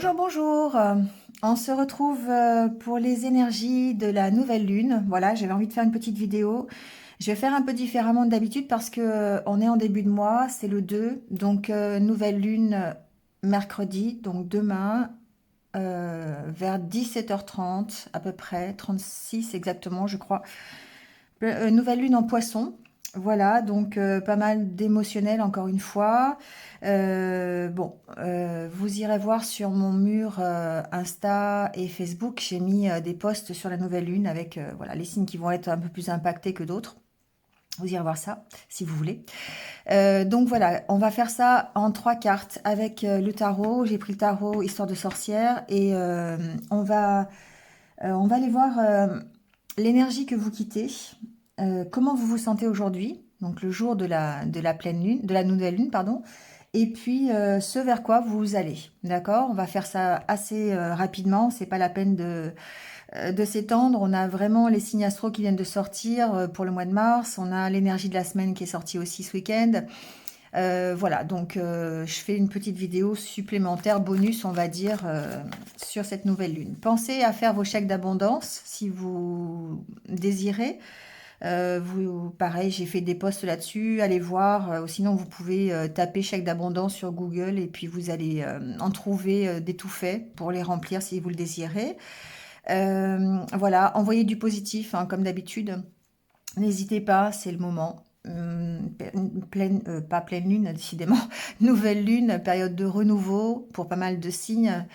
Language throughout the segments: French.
Bonjour, bonjour. On se retrouve pour les énergies de la nouvelle lune. Voilà, j'avais envie de faire une petite vidéo. Je vais faire un peu différemment de d'habitude parce que on est en début de mois, c'est le 2, donc nouvelle lune mercredi, donc demain vers 17h30 à peu près, 36 exactement, je crois. Nouvelle lune en poisson. Voilà, donc pas mal d'émotionnel encore une fois. Vous irez voir sur mon mur Insta et Facebook, j'ai mis des posts sur la nouvelle lune avec voilà, les signes qui vont être un peu plus impactés que d'autres. Vous irez voir ça si vous voulez. Donc voilà, on va faire ça en 3 cartes avec le tarot. J'ai pris le tarot Histoire de sorcière et on va aller voir l'énergie que vous quittez, comment vous vous sentez aujourd'hui, donc le jour de la pleine lune, de la nouvelle lune, pardon, et puis ce vers quoi vous allez. D'accord? On va faire ça assez rapidement, c'est pas la peine de s'étendre. On a vraiment les signes astro qui viennent de sortir pour le mois de mars, on a l'énergie de la semaine qui est sortie aussi ce week-end. Voilà, donc je fais une petite vidéo supplémentaire, bonus, on va dire, sur cette nouvelle lune. Pensez à faire vos chèques d'abondance si vous désirez. Pareil, j'ai fait des posts là-dessus, allez voir. Sinon, vous pouvez taper chèque d'abondance sur Google et puis vous allez en trouver des tout faits pour les remplir si vous le désirez. Voilà, envoyez du positif, hein, comme d'habitude. N'hésitez pas, c'est le moment. Pas pleine lune, décidément. Nouvelle lune, période de renouveau pour pas mal de signes.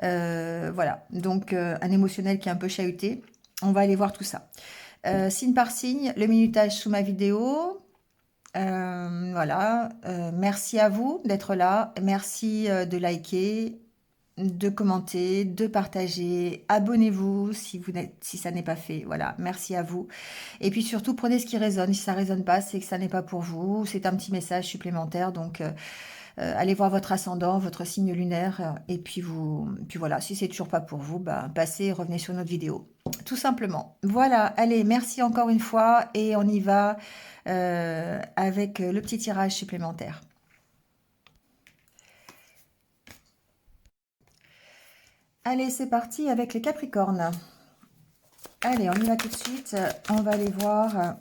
Voilà, donc un émotionnel qui est un peu chahuté. On va aller voir tout ça. Signe par signe, le minutage sous ma vidéo. Voilà, merci à vous d'être là. Merci de liker, de commenter, de partager. Abonnez-vous si ça n'est pas fait. Voilà, merci à vous. Et puis surtout, prenez ce qui résonne. Si ça résonne pas, c'est que ça n'est pas pour vous. C'est un petit message supplémentaire. Donc, allez voir votre ascendant, votre signe lunaire. Et puis voilà, si c'est toujours pas pour vous, bah, passez et revenez sur notre vidéo. Tout simplement. Voilà, allez, merci encore une fois. Et on y va avec le petit tirage supplémentaire. Allez, c'est parti avec les Capricornes. Allez, on y va tout de suite. On va aller voir.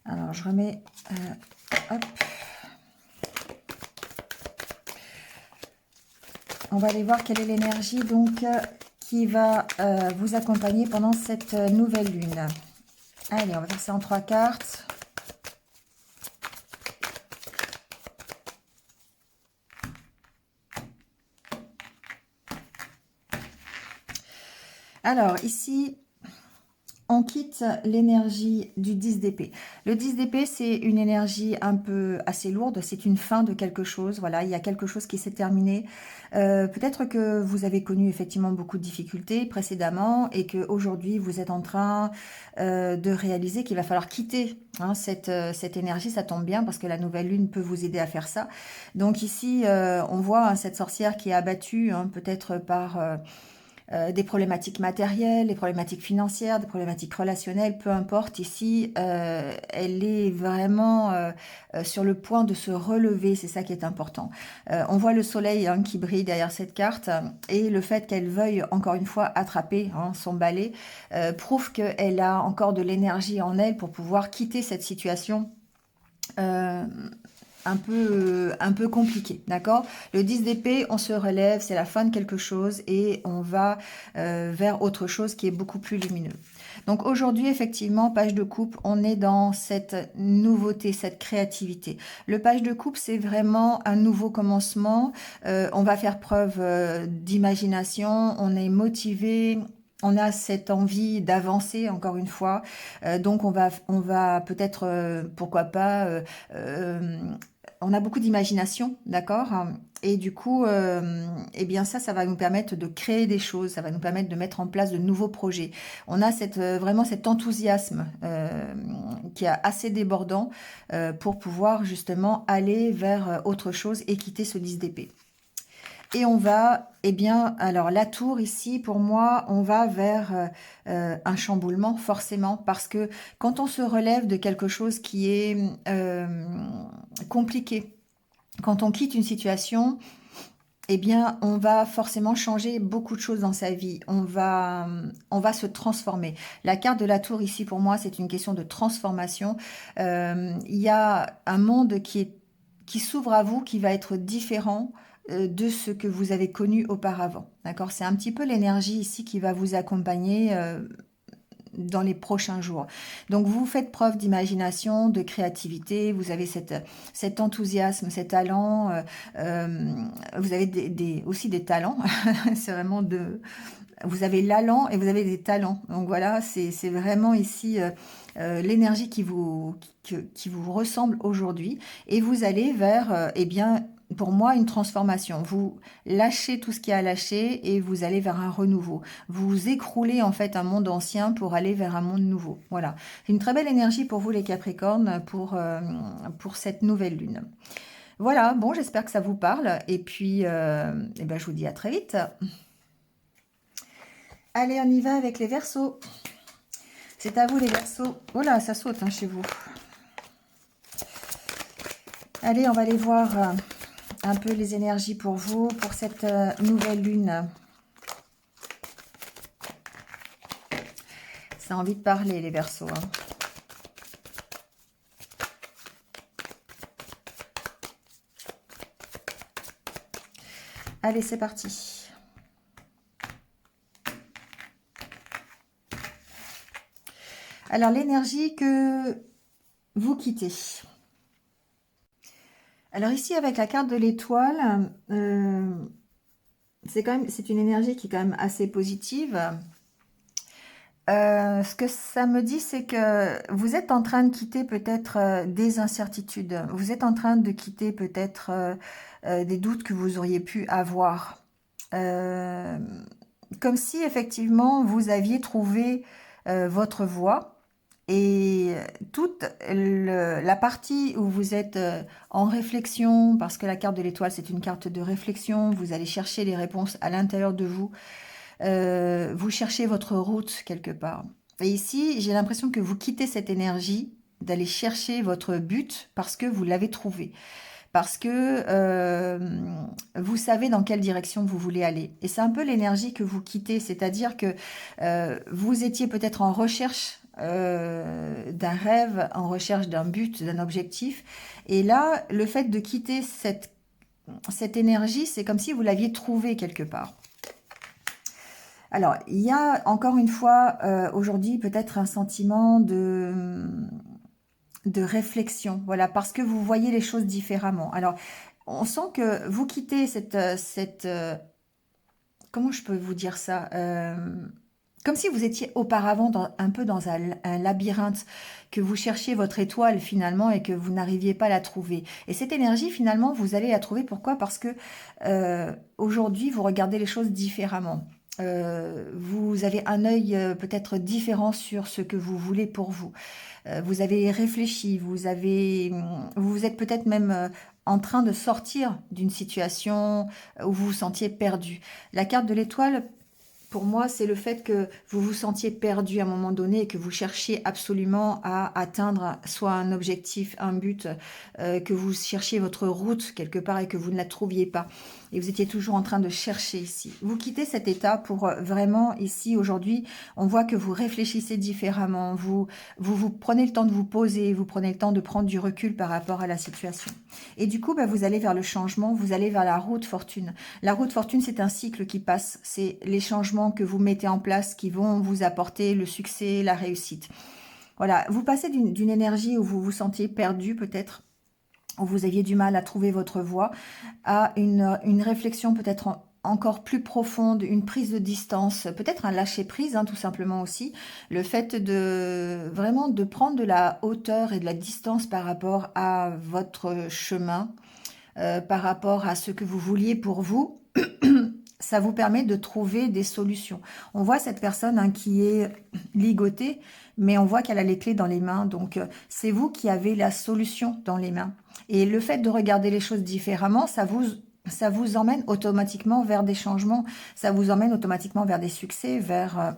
Alors, je remets... hop. On va aller voir quelle est l'énergie donc qui va vous accompagner pendant cette nouvelle lune. Allez, on va faire ça en 3 cartes. Alors, ici, on quitte l'énergie du 10 d'épée. Le 10 d'épée, c'est une énergie un peu assez lourde. C'est une fin de quelque chose. Voilà, il y a quelque chose qui s'est terminé. Peut-être que vous avez connu effectivement beaucoup de difficultés précédemment et qu'aujourd'hui, vous êtes en train de réaliser qu'il va falloir quitter cette énergie. Ça tombe bien parce que la nouvelle lune peut vous aider à faire ça. Donc ici, on voit cette sorcière qui est abattue, peut-être par... des problématiques matérielles, des problématiques financières, des problématiques relationnelles, peu importe. Ici, elle est vraiment sur le point de se relever, c'est ça qui est important. On voit le soleil qui brille derrière cette carte et le fait qu'elle veuille encore une fois attraper son balai prouve qu'elle a encore de l'énergie en elle pour pouvoir quitter cette situation. Un peu compliqué, d'accord? Le 10 d'épée, on se relève, c'est la fin de quelque chose et on va vers autre chose qui est beaucoup plus lumineux. Donc aujourd'hui, effectivement, page de coupe, on est dans cette nouveauté, cette créativité. Le page de coupe, c'est vraiment un nouveau commencement. On va faire preuve d'imagination, on est motivé. On a cette envie d'avancer, encore une fois. Donc, on va peut-être, pourquoi pas, on a beaucoup d'imagination, d'accord? Et du coup, eh bien ça va nous permettre de créer des choses, ça va nous permettre de mettre en place de nouveaux projets. On a vraiment cet enthousiasme qui est assez débordant pour pouvoir justement aller vers autre chose et quitter ce 10 d'épée. Et on va, eh bien, alors la tour ici, pour moi, on va vers un chamboulement, forcément, parce que quand on se relève de quelque chose qui est compliqué, quand on quitte une situation, eh bien, on va forcément changer beaucoup de choses dans sa vie. On va se transformer. La carte de la tour ici, pour moi, c'est une question de transformation. Il y a un monde qui s'ouvre à vous, qui va être différent de ce que vous avez connu auparavant. D'accord? C'est un petit peu l'énergie ici qui va vous accompagner dans les prochains jours. Donc vous faites preuve d'imagination, de créativité, vous avez cet enthousiasme, cet talent, vous avez aussi des talents, c'est vraiment vous avez l'allant et vous avez des talents. Donc voilà, c'est vraiment ici l'énergie qui vous ressemble aujourd'hui et vous allez vers, eh bien, pour moi, une transformation. Vous lâchez tout ce qui a lâché et vous allez vers un renouveau. Vous écroulez en fait un monde ancien pour aller vers un monde nouveau. Voilà. C'est une très belle énergie pour vous les Capricornes pour cette nouvelle lune. Voilà, bon, j'espère que ça vous parle. Et puis, eh ben, je vous dis à très vite. Allez, on y va avec les Verseaux. C'est à vous les Verseaux. Oh là, ça saute hein, chez vous. Allez, on va aller voir un peu les énergies pour vous, pour cette nouvelle lune. Ça a envie de parler, les Verseaux. Hein. Allez, c'est parti. Alors, l'énergie que vous quittez. Alors ici, avec la carte de l'étoile, c'est une énergie qui est quand même assez positive. Ce que ça me dit, c'est que vous êtes en train de quitter peut-être des incertitudes. Vous êtes en train de quitter peut-être des doutes que vous auriez pu avoir. Comme si effectivement vous aviez trouvé votre voie. Et toute la partie où vous êtes en réflexion, parce que la carte de l'étoile, c'est une carte de réflexion, vous allez chercher les réponses à l'intérieur de vous, vous cherchez votre route quelque part. Et ici, j'ai l'impression que vous quittez cette énergie d'aller chercher votre but parce que vous l'avez trouvé. Parce que vous savez dans quelle direction vous voulez aller. Et c'est un peu l'énergie que vous quittez, c'est-à-dire que vous étiez peut-être en recherche d'un rêve, en recherche d'un but, d'un objectif. Et là, le fait de quitter cette énergie, c'est comme si vous l'aviez trouvée quelque part. Alors, il y a encore une fois aujourd'hui peut-être un sentiment de réflexion, voilà, parce que vous voyez les choses différemment. Alors, on sent que vous quittez comment je peux vous dire ça comme si vous étiez auparavant un peu dans un labyrinthe, que vous cherchiez votre étoile finalement et que vous n'arriviez pas à la trouver. Et cette énergie finalement, vous allez la trouver. Pourquoi? Parce que aujourd'hui, vous regardez les choses différemment. Vous avez un œil peut-être différent sur ce que vous voulez pour vous. Vous avez réfléchi, vous êtes peut-être même en train de sortir d'une situation où vous vous sentiez perdu. La carte de l'étoile, pour moi, c'est le fait que vous vous sentiez perdu à un moment donné et que vous cherchiez absolument à atteindre soit un objectif, un but, que vous cherchiez votre route quelque part et que vous ne la trouviez pas. Et vous étiez toujours en train de chercher ici. Vous quittez cet état pour vraiment, ici, aujourd'hui, on voit que vous réfléchissez différemment. Vous prenez le temps de vous poser, vous prenez le temps de prendre du recul par rapport à la situation. Et du coup, bah, vous allez vers le changement, vous allez vers la route fortune. La route fortune, c'est un cycle qui passe. C'est les changements que vous mettez en place qui vont vous apporter le succès, la réussite. Voilà, vous passez d'une énergie où vous vous sentiez perdu peut-être, où vous aviez du mal à trouver votre voie, à une réflexion peut-être encore plus profonde, une prise de distance, peut-être un lâcher-prise, hein, tout simplement aussi. Le fait de vraiment de prendre de la hauteur et de la distance par rapport à votre chemin, par rapport à ce que vous vouliez pour vous, ça vous permet de trouver des solutions. On voit cette personne hein, qui est ligotée, mais on voit qu'elle a les clés dans les mains. Donc, c'est vous qui avez la solution dans les mains. Et le fait de regarder les choses différemment, ça vous emmène automatiquement vers des changements. Ça vous emmène automatiquement vers des succès, vers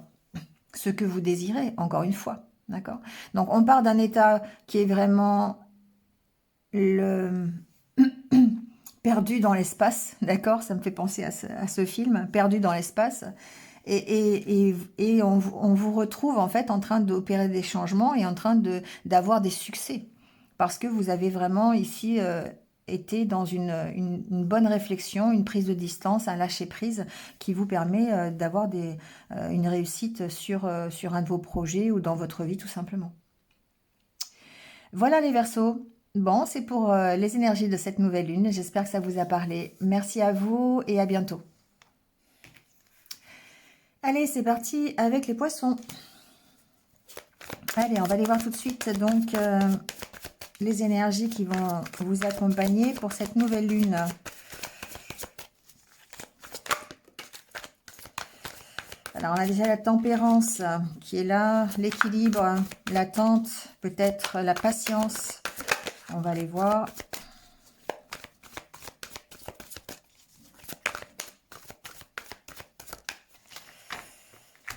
ce que vous désirez, encore une fois. D'accord? Donc, on part d'un état qui est vraiment le... perdu dans l'espace, d'accord? Ça me fait penser à ce film, perdu dans l'espace. Et on vous retrouve en fait en train d'opérer des changements et en train d'avoir des succès. Parce que vous avez vraiment ici été dans une bonne réflexion, une prise de distance, un lâcher-prise qui vous permet d'avoir une réussite sur un de vos projets ou dans votre vie tout simplement. Voilà les Verseaux. Bon, c'est pour les énergies de cette nouvelle lune. J'espère que ça vous a parlé. Merci à vous et à bientôt. Allez, c'est parti avec les poissons. Allez, on va aller voir tout de suite donc les énergies qui vont vous accompagner pour cette nouvelle lune. Alors, on a déjà la tempérance qui est là, l'équilibre, l'attente, peut-être la patience. On va aller voir.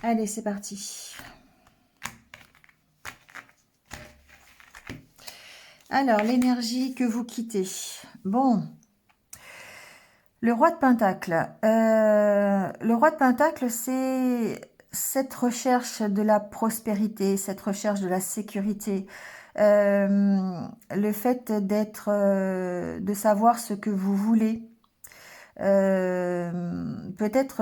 Allez, c'est parti. Alors, l'énergie que vous quittez. Bon, le roi de Pentacle. Le roi de Pentacle, c'est cette recherche de la prospérité, cette recherche de la sécurité. Le fait d'être, de savoir ce que vous voulez. Peut-être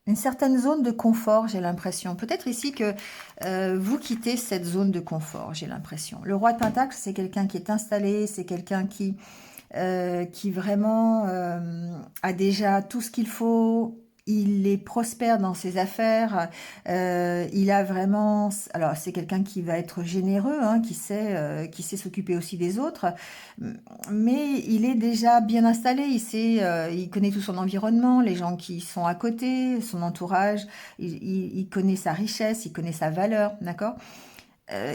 une certaine zone de confort, j'ai l'impression. Peut-être ici que vous quittez cette zone de confort, j'ai l'impression. Le roi de Pentacle, c'est quelqu'un qui est installé, c'est quelqu'un qui vraiment a déjà tout ce qu'il faut. Il est prospère dans ses affaires. Il a vraiment... Alors, c'est quelqu'un qui va être généreux, hein, qui sait s'occuper aussi des autres. Mais il est déjà bien installé. Il connaît tout son environnement, les gens qui sont à côté, son entourage. Il connaît sa richesse, il connaît sa valeur, d'accord ?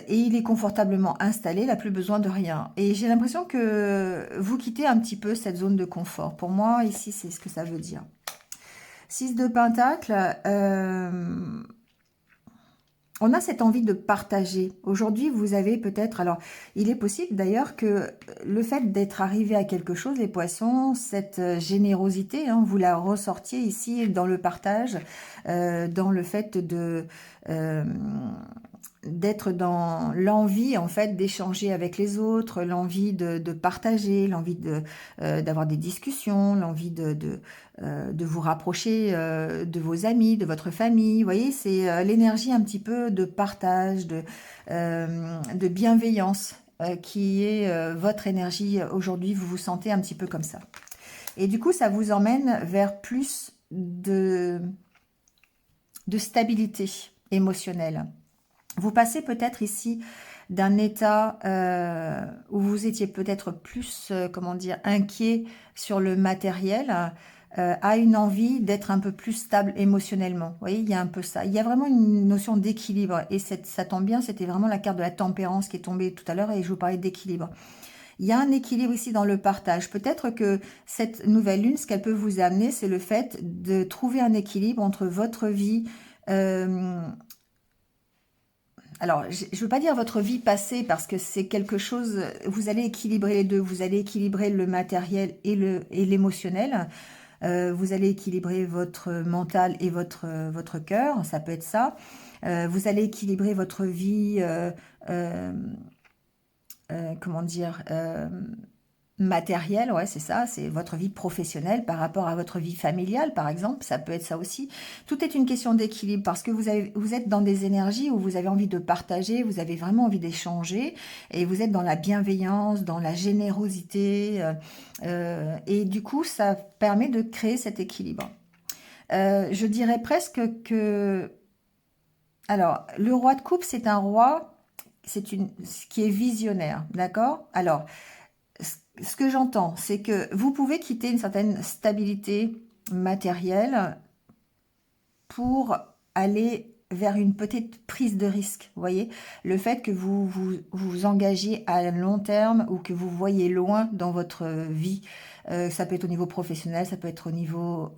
Et il est confortablement installé, il n'a plus besoin de rien. Et j'ai l'impression que vous quittez un petit peu cette zone de confort. Pour moi, ici, c'est ce que ça veut dire. 6 de Pentacle, on a cette envie de partager. Aujourd'hui, vous avez peut-être... Alors, il est possible d'ailleurs que le fait d'être arrivé à quelque chose, les poissons, cette générosité, hein, vous la ressortiez ici dans le partage, dans le fait d'être dans l'envie en fait d'échanger avec les autres, l'envie de partager, l'envie d'avoir des discussions, l'envie de vous rapprocher de vos amis, de votre famille. Vous voyez, c'est l'énergie un petit peu de partage, de bienveillance qui est votre énergie aujourd'hui. Vous vous sentez un petit peu comme ça. Et du coup, ça vous emmène vers plus de stabilité émotionnelle. Vous passez peut-être ici d'un état où vous étiez peut-être plus, comment dire, inquiet sur le matériel à une envie d'être un peu plus stable émotionnellement. Vous voyez, il y a un peu ça. Il y a vraiment une notion d'équilibre. Et ça tombe bien, c'était vraiment la carte de la tempérance qui est tombée tout à l'heure et je vous parlais d'équilibre. Il y a un équilibre ici dans le partage. Peut-être que cette nouvelle lune, ce qu'elle peut vous amener, c'est le fait de trouver un équilibre entre votre vie... alors, je ne veux pas dire votre vie passée parce que c'est quelque chose, vous allez équilibrer les deux, vous allez équilibrer le matériel et l'émotionnel, vous allez équilibrer votre mental et votre cœur, ça peut être ça, vous allez équilibrer votre vie, comment dire, matériel, ouais, c'est ça, c'est votre vie professionnelle par rapport à votre vie familiale, par exemple, ça peut être ça aussi. Tout est une question d'équilibre parce que vous êtes dans des énergies où vous avez envie de partager, vous avez vraiment envie d'échanger et vous êtes dans la bienveillance, dans la générosité et du coup, ça permet de créer cet équilibre. Je dirais presque que... Alors, le roi de coupe, c'est un roi, qui est visionnaire, d'accord? Alors, ce que j'entends, c'est que vous pouvez quitter une certaine stabilité matérielle pour aller vers une petite prise de risque. Vous voyez, le fait que vous engagiez à long terme ou que vous voyez loin dans votre vie, ça peut être au niveau professionnel, ça peut être au niveau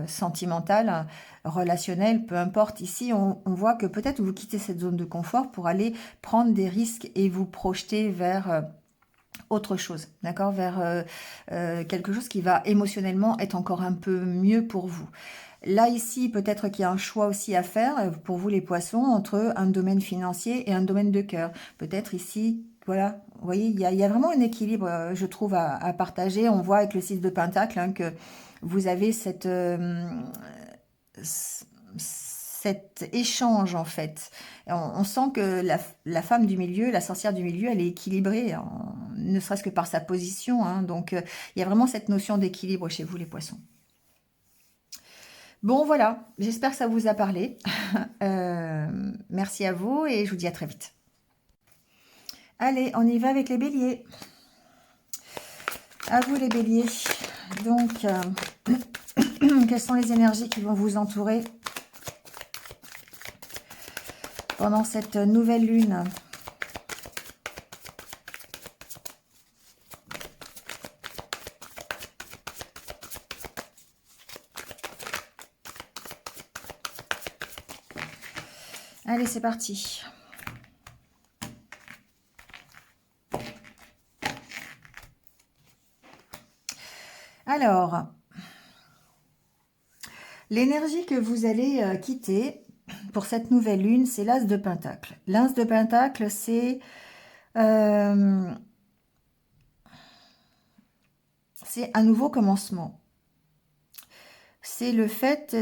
sentimental, relationnel, peu importe. Ici, on voit que peut-être vous quittez cette zone de confort pour aller prendre des risques et vous projeter vers autre chose, d'accord, vers quelque chose qui va émotionnellement être encore un peu mieux pour vous. Là, ici, peut-être qu'il y a un choix aussi à faire pour vous, les poissons, entre un domaine financier et un domaine de cœur. Peut-être ici, voilà, vous voyez, il y a vraiment un équilibre, je trouve, à partager. On voit avec le 6 de Pentacle hein, que vous avez cet échange, en fait. On sent que la femme du milieu, la sorcière du milieu, elle est équilibrée, ne serait-ce que par sa position. Hein. Donc, il y a vraiment cette notion d'équilibre chez vous, les poissons. Bon, voilà, j'espère que ça vous a parlé. Merci à vous et je vous dis à très vite. Allez, on y va avec les béliers. À vous les béliers. Donc, quelles sont les énergies qui vont vous entourer pendant cette nouvelle lune ? Allez, c'est parti. Alors, l'énergie que vous allez quitter pour cette nouvelle lune, c'est l'As de Pentacle. L'As de Pentacle, c'est un nouveau commencement. C'est le fait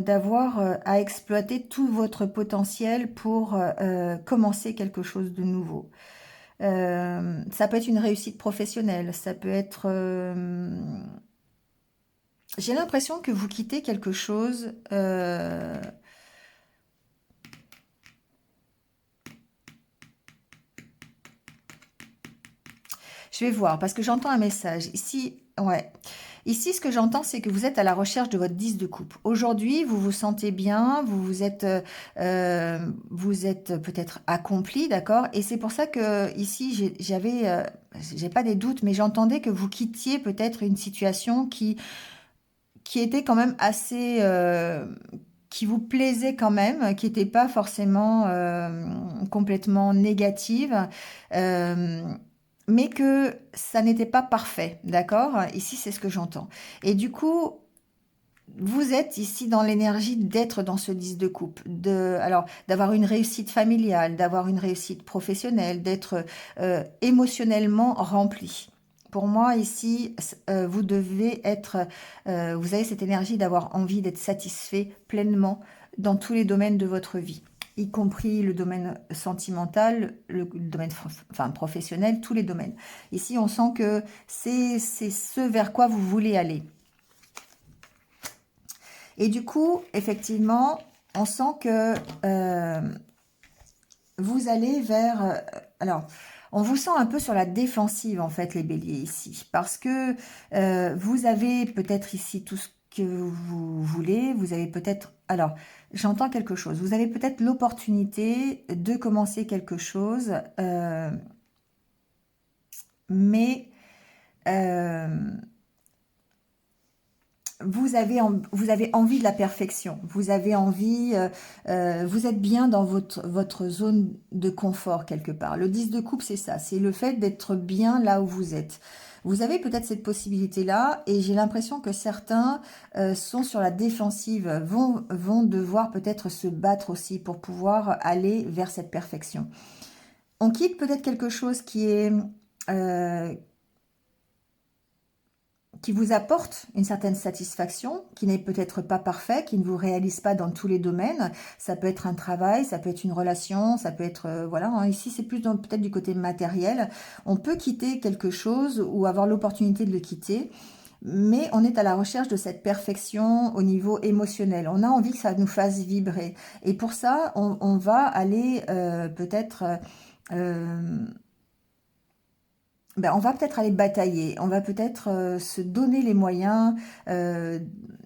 d'avoir à exploiter tout votre potentiel pour commencer quelque chose de nouveau. Ça peut être une réussite professionnelle, ça peut être... J'ai l'impression que vous quittez quelque chose... Je vais voir, parce que j'entends un message. Ici, ouais. Ici, ce que j'entends, c'est que vous êtes à la recherche de votre 10 de coupe. Aujourd'hui, vous vous sentez bien, vous êtes peut-être accompli, d'accord? Et c'est pour ça que ici, j'ai pas des doutes, mais j'entendais que vous quittiez peut-être une situation qui était quand même assez, qui vous plaisait quand même, qui n'était pas forcément complètement négative. Euh, mais que ça n'était pas parfait, d'accord? Ici, c'est ce que j'entends. Et du coup, vous êtes ici dans l'énergie d'être dans ce 10 de coupe, alors d'avoir une réussite familiale, d'avoir une réussite professionnelle, d'être émotionnellement rempli. Pour moi, ici, vous devez être, vous avez cette énergie d'avoir envie d'être satisfait pleinement dans tous les domaines de votre vie, y compris le domaine sentimental, le domaine enfin, professionnel, tous les domaines. Ici, on sent que c'est ce vers quoi vous voulez aller. Et du coup, effectivement, on sent que vous allez vers... alors, on vous sent un peu sur la défensive, en fait, les béliers, ici. Parce que vous avez peut-être ici tout ce que vous voulez. Vous avez peut-être... Alors, j'entends quelque chose. Vous avez peut-être l'opportunité de commencer quelque chose. Mais... vous avez envie de la perfection, vous avez envie, vous êtes bien dans votre zone de confort quelque part. Le 10 de coupe, c'est ça, c'est le fait d'être bien là où vous êtes. Vous avez peut-être cette possibilité-là et j'ai l'impression que certains sont sur la défensive, vont devoir peut-être se battre aussi pour pouvoir aller vers cette perfection. On quitte peut-être quelque chose euh, qui vous apporte une certaine satisfaction, qui n'est peut-être pas parfait, qui ne vous réalise pas dans tous les domaines. Ça peut être un travail, ça peut être une relation, ça peut être... voilà, hein, ici c'est plus peut-être du côté matériel. On peut quitter quelque chose ou avoir l'opportunité de le quitter, mais on est à la recherche de cette perfection au niveau émotionnel. On a envie que ça nous fasse vibrer. Et pour ça, on va aller peut-être... on va peut-être aller batailler, on va peut-être se donner les moyens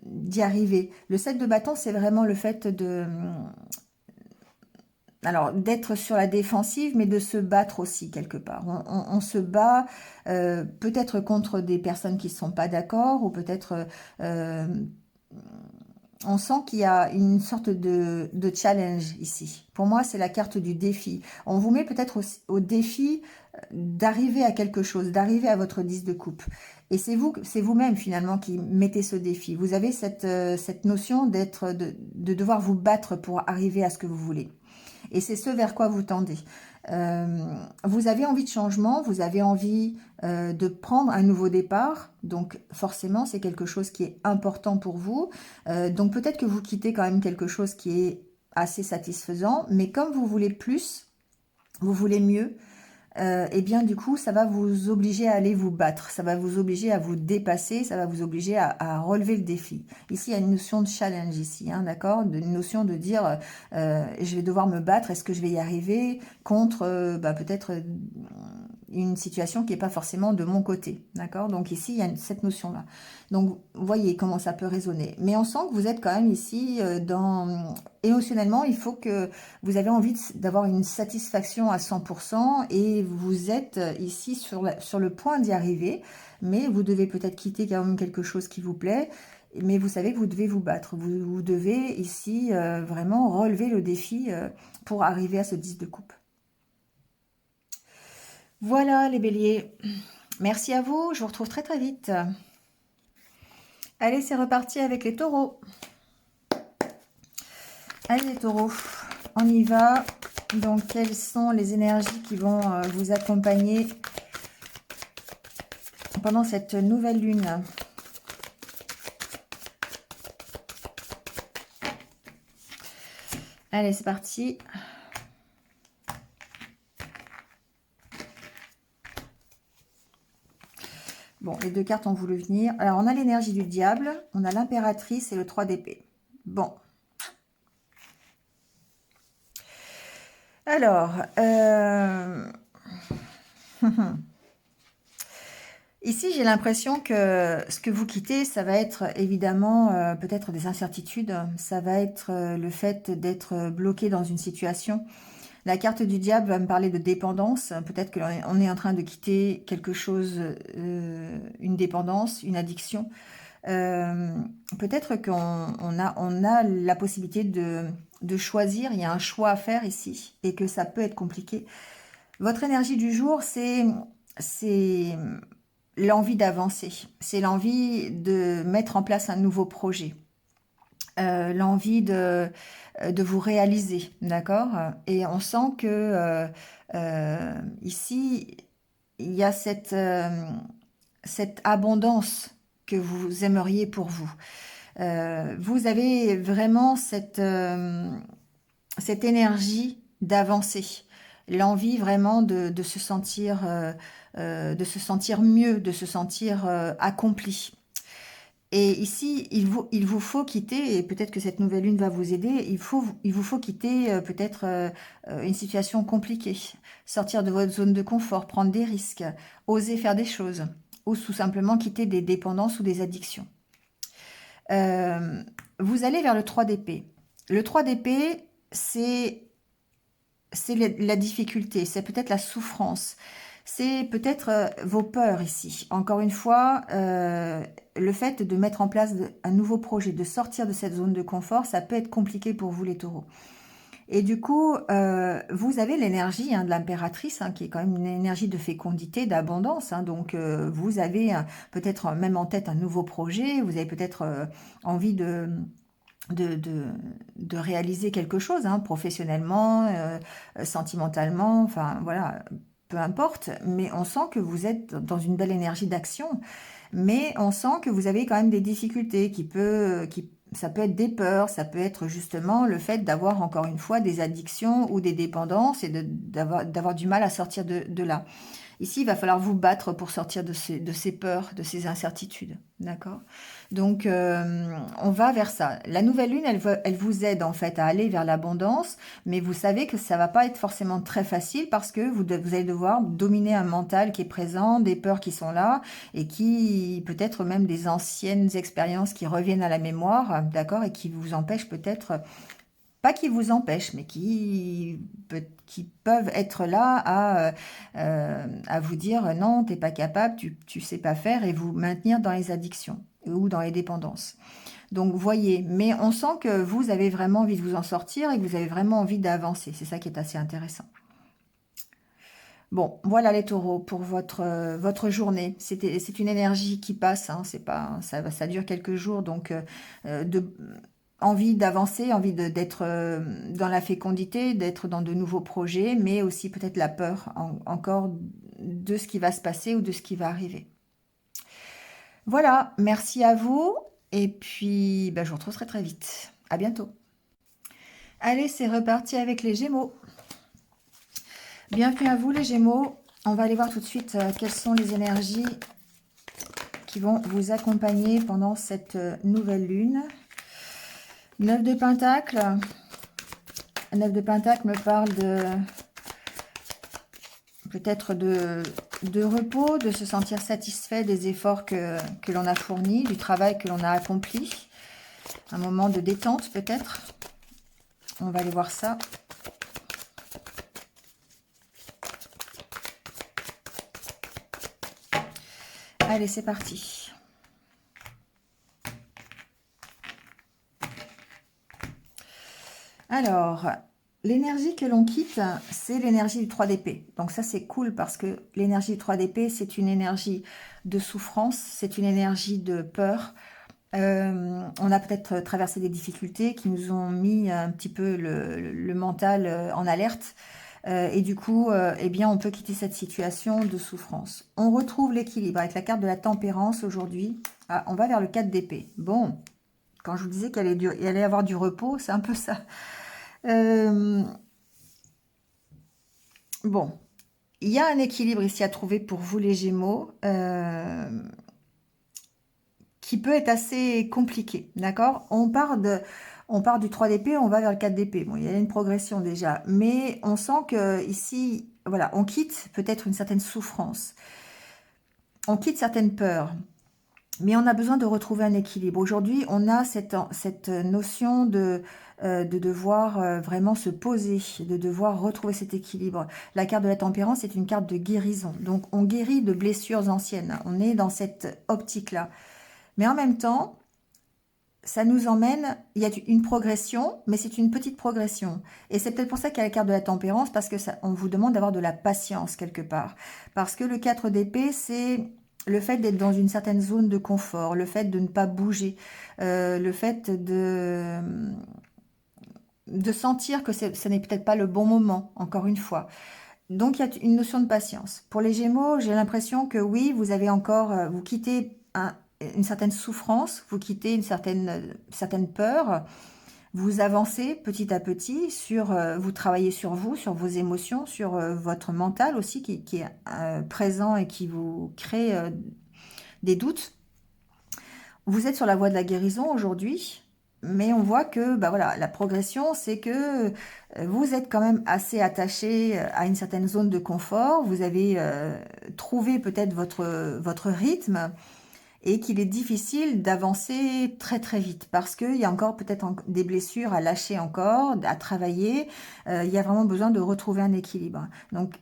d'y arriver. Le 7 de bâton, c'est vraiment le fait alors d'être sur la défensive, mais de se battre aussi quelque part. On se bat peut-être contre des personnes qui ne sont pas d'accord, ou peut-être on sent qu'il y a une sorte de challenge ici. Pour moi, c'est la carte du défi. On vous met peut-être au défi d'arriver à quelque chose, d'arriver à votre 10 de coupe. Et c'est vous-même finalement qui mettez ce défi. Vous avez cette notion de devoir vous battre pour arriver à ce que vous voulez. Et c'est ce vers quoi vous tendez. Vous avez envie de changement, vous avez envie de prendre un nouveau départ, donc forcément c'est quelque chose qui est important pour vous. Donc peut-être que vous quittez quand même quelque chose qui est assez satisfaisant, mais comme vous voulez plus, vous voulez mieux, et bien du coup ça va vous obliger à aller vous battre, ça va vous obliger à vous dépasser, ça va vous obliger à relever le défi. Ici il y a une notion de challenge ici, hein, d'accord, une notion de dire je vais devoir me battre, est-ce que je vais y arriver contre peut-être une situation qui n'est pas forcément de mon côté, d'accord. Donc ici il y a cette notion là, donc vous voyez comment ça peut résonner, mais on sent que vous êtes quand même ici émotionnellement, il faut que vous avez envie d'avoir une satisfaction à 100% et vous êtes ici sur le point d'y arriver, mais vous devez peut-être quitter quand même quelque chose qui vous plaît, mais vous savez que vous devez vous battre. Vous devez ici vraiment relever le défi pour arriver à ce 10 de coupe. Voilà les béliers. Merci à vous, je vous retrouve très très vite. Allez, c'est reparti avec les taureaux. Allez les taureaux, on y va. Donc, quelles sont les énergies qui vont vous accompagner pendant cette nouvelle lune? Allez, c'est parti. Bon, les deux cartes ont voulu venir. Alors, on a l'énergie du diable, on a l'impératrice et le 3 d'épée. Bon. Alors, ici, j'ai l'impression que ce que vous quittez, ça va être évidemment peut-être des incertitudes. Ça va être le fait d'être bloqué dans une situation. La carte du diable va me parler de dépendance. Peut-être qu'on est en train de quitter quelque chose, une dépendance, une addiction. Peut-être qu'on a la possibilité de choisir. Il y a un choix à faire ici et que ça peut être compliqué. Votre énergie du jour, c'est l'envie d'avancer. C'est l'envie de mettre en place un nouveau projet. L'envie de vous réaliser, d'accord? Et on sent que ici, il y a cette abondance que vous aimeriez pour vous. Vous avez vraiment cette énergie d'avancer, l'envie vraiment de se sentir mieux, de se sentir accompli. Et ici, il vous faut quitter, et peut-être que cette nouvelle lune va vous aider, il vous faut quitter peut-être une situation compliquée, sortir de votre zone de confort, prendre des risques, oser faire des choses, ou tout simplement quitter des dépendances ou des addictions. Vous allez vers le 3 d'épée. Le 3 d'épée, c'est la difficulté, c'est peut-être la souffrance, c'est peut-être vos peurs ici. Encore une fois, le fait de mettre en place un nouveau projet, de sortir de cette zone de confort, ça peut être compliqué pour vous les taureaux. Et du coup, vous avez l'énergie de l'impératrice, qui est quand même une énergie de fécondité, d'abondance. Donc, vous avez peut-être même en tête un nouveau projet, vous avez peut-être envie de réaliser quelque chose, professionnellement, sentimentalement, enfin voilà, peu importe, mais on sent que vous êtes dans une belle énergie d'action, mais on sent que vous avez quand même des difficultés ça peut être des peurs, ça peut être justement le fait d'avoir encore une fois des addictions ou des dépendances et d'avoir du mal à sortir de là. Ici, il va falloir vous battre pour sortir de ces peurs, de ces incertitudes. D'accord? Donc, on va vers ça. La nouvelle lune, elle vous aide en fait à aller vers l'abondance, mais vous savez que ça va pas être forcément très facile parce que vous allez devoir dominer un mental qui est présent, des peurs qui sont là et qui, peut-être même des anciennes expériences qui reviennent à la mémoire, d'accord, et qui vous empêchent peut-être pas qui vous empêchent, mais qui peuvent être là à vous dire non, t'es pas capable, tu sais pas faire et vous maintenir dans les addictions ou dans les dépendances. Donc, voyez, mais on sent que vous avez vraiment envie de vous en sortir et que vous avez vraiment envie d'avancer. C'est ça qui est assez intéressant. Bon, voilà les taureaux pour votre journée. C'est une énergie qui passe, hein, c'est pas, ça dure quelques jours, donc envie d'avancer, envie d'être dans la fécondité, d'être dans de nouveaux projets, mais aussi peut-être la peur encore de ce qui va se passer ou de ce qui va arriver. Voilà, merci à vous, et puis ben, je vous retrouve très très vite. À bientôt. Allez, c'est reparti avec les Gémeaux. Bienvenue à vous les Gémeaux. On va aller voir tout de suite quelles sont les énergies qui vont vous accompagner pendant cette nouvelle lune. 9 de Pentacle. 9 de Pentacle me parle de peut-être de repos, de se sentir satisfait des efforts que l'on a fournis, du travail que l'on a accompli. Un moment de détente peut-être. On va aller voir ça. Allez, c'est parti. Alors, l'énergie que l'on quitte, c'est l'énergie du 3 d'épée. Donc ça, c'est cool parce que l'énergie du 3 d'épée, c'est une énergie de souffrance, c'est une énergie de peur. On a peut-être traversé des difficultés qui nous ont mis un petit peu le mental en alerte. Et du coup, eh bien, on peut quitter cette situation de souffrance. On retrouve l'équilibre avec la carte de la tempérance aujourd'hui. Ah, on va vers le 4 d'épée. Bon, quand je vous disais qu'il allait y avoir du repos, c'est un peu ça. Bon, il y a un équilibre ici à trouver pour vous les Gémeaux, qui peut être assez compliqué, d'accord? On part du 3 d'épée, on va vers le 4 d'épée. Bon, il y a une progression déjà, mais on sent que ici, voilà, on quitte peut-être une certaine souffrance, on quitte certaines peurs, mais on a besoin de retrouver un équilibre. Aujourd'hui, on a cette notion de devoir vraiment se poser, de devoir retrouver cet équilibre. La carte de la tempérance est une carte de guérison. Donc, on guérit de blessures anciennes. On est dans cette optique-là. Mais en même temps, ça nous emmène, il y a une progression, mais c'est une petite progression. Et c'est peut-être pour ça qu'il y a la carte de la tempérance, parce que on vous demande d'avoir de la patience quelque part. Parce que le 4 d'épée, c'est le fait d'être dans une certaine zone de confort, le fait de ne pas bouger, le fait de sentir que ce n'est peut-être pas le bon moment, encore une fois. Donc, il y a une notion de patience. Pour les Gémeaux, j'ai l'impression que oui, vous avez encore, vous quittez une certaine souffrance, vous quittez une certaine peur, vous avancez petit à petit vous travaillez sur vous, sur vos émotions, sur votre mental aussi qui est présent et qui vous crée des doutes. Vous êtes sur la voie de la guérison aujourd'hui, mais on voit que bah voilà, la progression, c'est que vous êtes quand même assez attaché à une certaine zone de confort. Vous avez trouvé peut-être votre rythme et qu'il est difficile d'avancer très très vite parce qu'il y a encore peut-être des blessures à lâcher encore, à travailler. Il y a vraiment besoin de retrouver un équilibre. Donc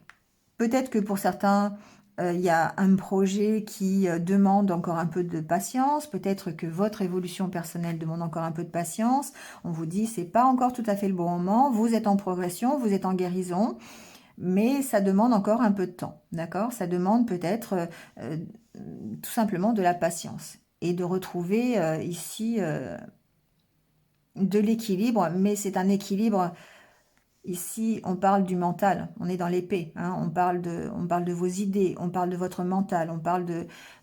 peut-être que pour certains, il y a un projet qui demande encore un peu de patience. Peut-être que votre évolution personnelle demande encore un peu de patience. On vous dit, c'est pas encore tout à fait le bon moment. Vous êtes en progression, vous êtes en guérison, mais ça demande encore un peu de temps, d'accord? Ça demande peut-être tout simplement de la patience et de retrouver ici de l'équilibre, mais c'est un équilibre. Ici, on parle du mental, on est dans l'épée, hein, on parle de vos idées, on parle de votre mental, on parle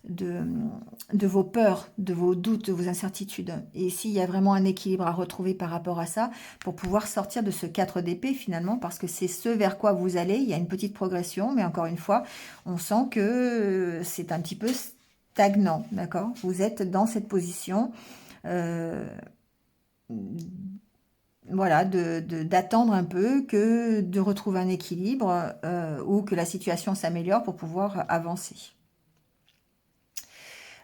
de vos peurs, de vos doutes, de vos incertitudes. Et ici, il y a vraiment un équilibre à retrouver par rapport à ça pour pouvoir sortir de ce 4 d'épée finalement, parce que c'est ce vers quoi vous allez. Il y a une petite progression, mais encore une fois, on sent que c'est un petit peu stagnant, d'accord? Vous êtes dans cette position voilà, d'attendre un peu, que de retrouver un équilibre ou que la situation s'améliore pour pouvoir avancer.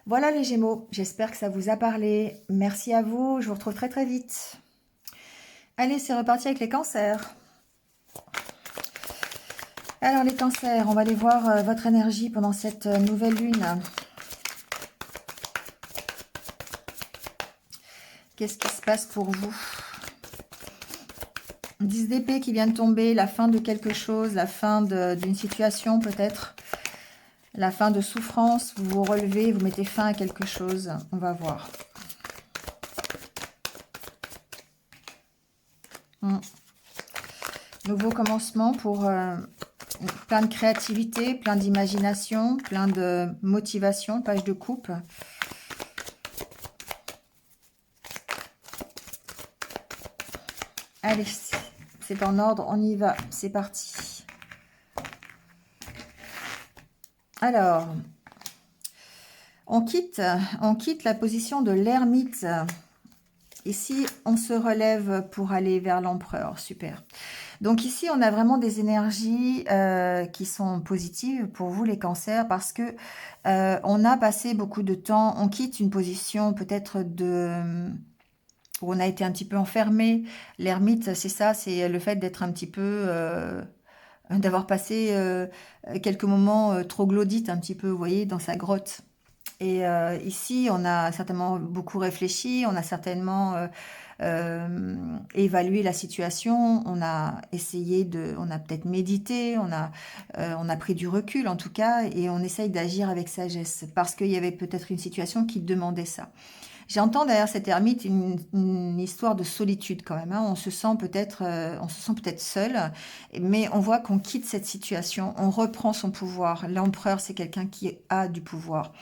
Voilà les Gémeaux, j'espère que ça vous a parlé. Merci à vous, je vous retrouve très très vite. Allez, c'est reparti avec les cancers. Alors les cancers, on va aller voir votre énergie pendant cette nouvelle lune. Qu'est-ce qui se passe pour vous? 10 d'épée qui vient de tomber, la fin de quelque chose, la fin d'une situation peut-être. La fin de souffrance, vous vous relevez, vous mettez fin à quelque chose. On va voir. Nouveau commencement pour plein de créativité, plein d'imagination, plein de motivation, page de coupe. Allez, c'est en ordre, on y va, c'est parti. Alors, on quitte la position de l'ermite. Ici, on se relève pour aller vers l'empereur. Super. Donc ici, on a vraiment des énergies qui sont positives pour vous, les cancers, parce que on a passé beaucoup de temps, on quitte une position peut-être où on a été un petit peu enfermé. L'ermite, c'est ça, c'est le fait d'être un petit peu... d'avoir passé quelques moments troglodytes un petit peu, vous voyez, dans sa grotte. Et ici, on a certainement beaucoup réfléchi, on a certainement évalué la situation, on a essayé on a peut-être médité, on a pris du recul en tout cas, et on essaye d'agir avec sagesse, parce qu'il y avait peut-être une situation qui demandait ça. J'entends derrière cette ermite une histoire de solitude quand même. Hein. On se sent peut-être seul, mais on voit qu'on quitte cette situation, on reprend son pouvoir. L'empereur, c'est quelqu'un qui a du pouvoir.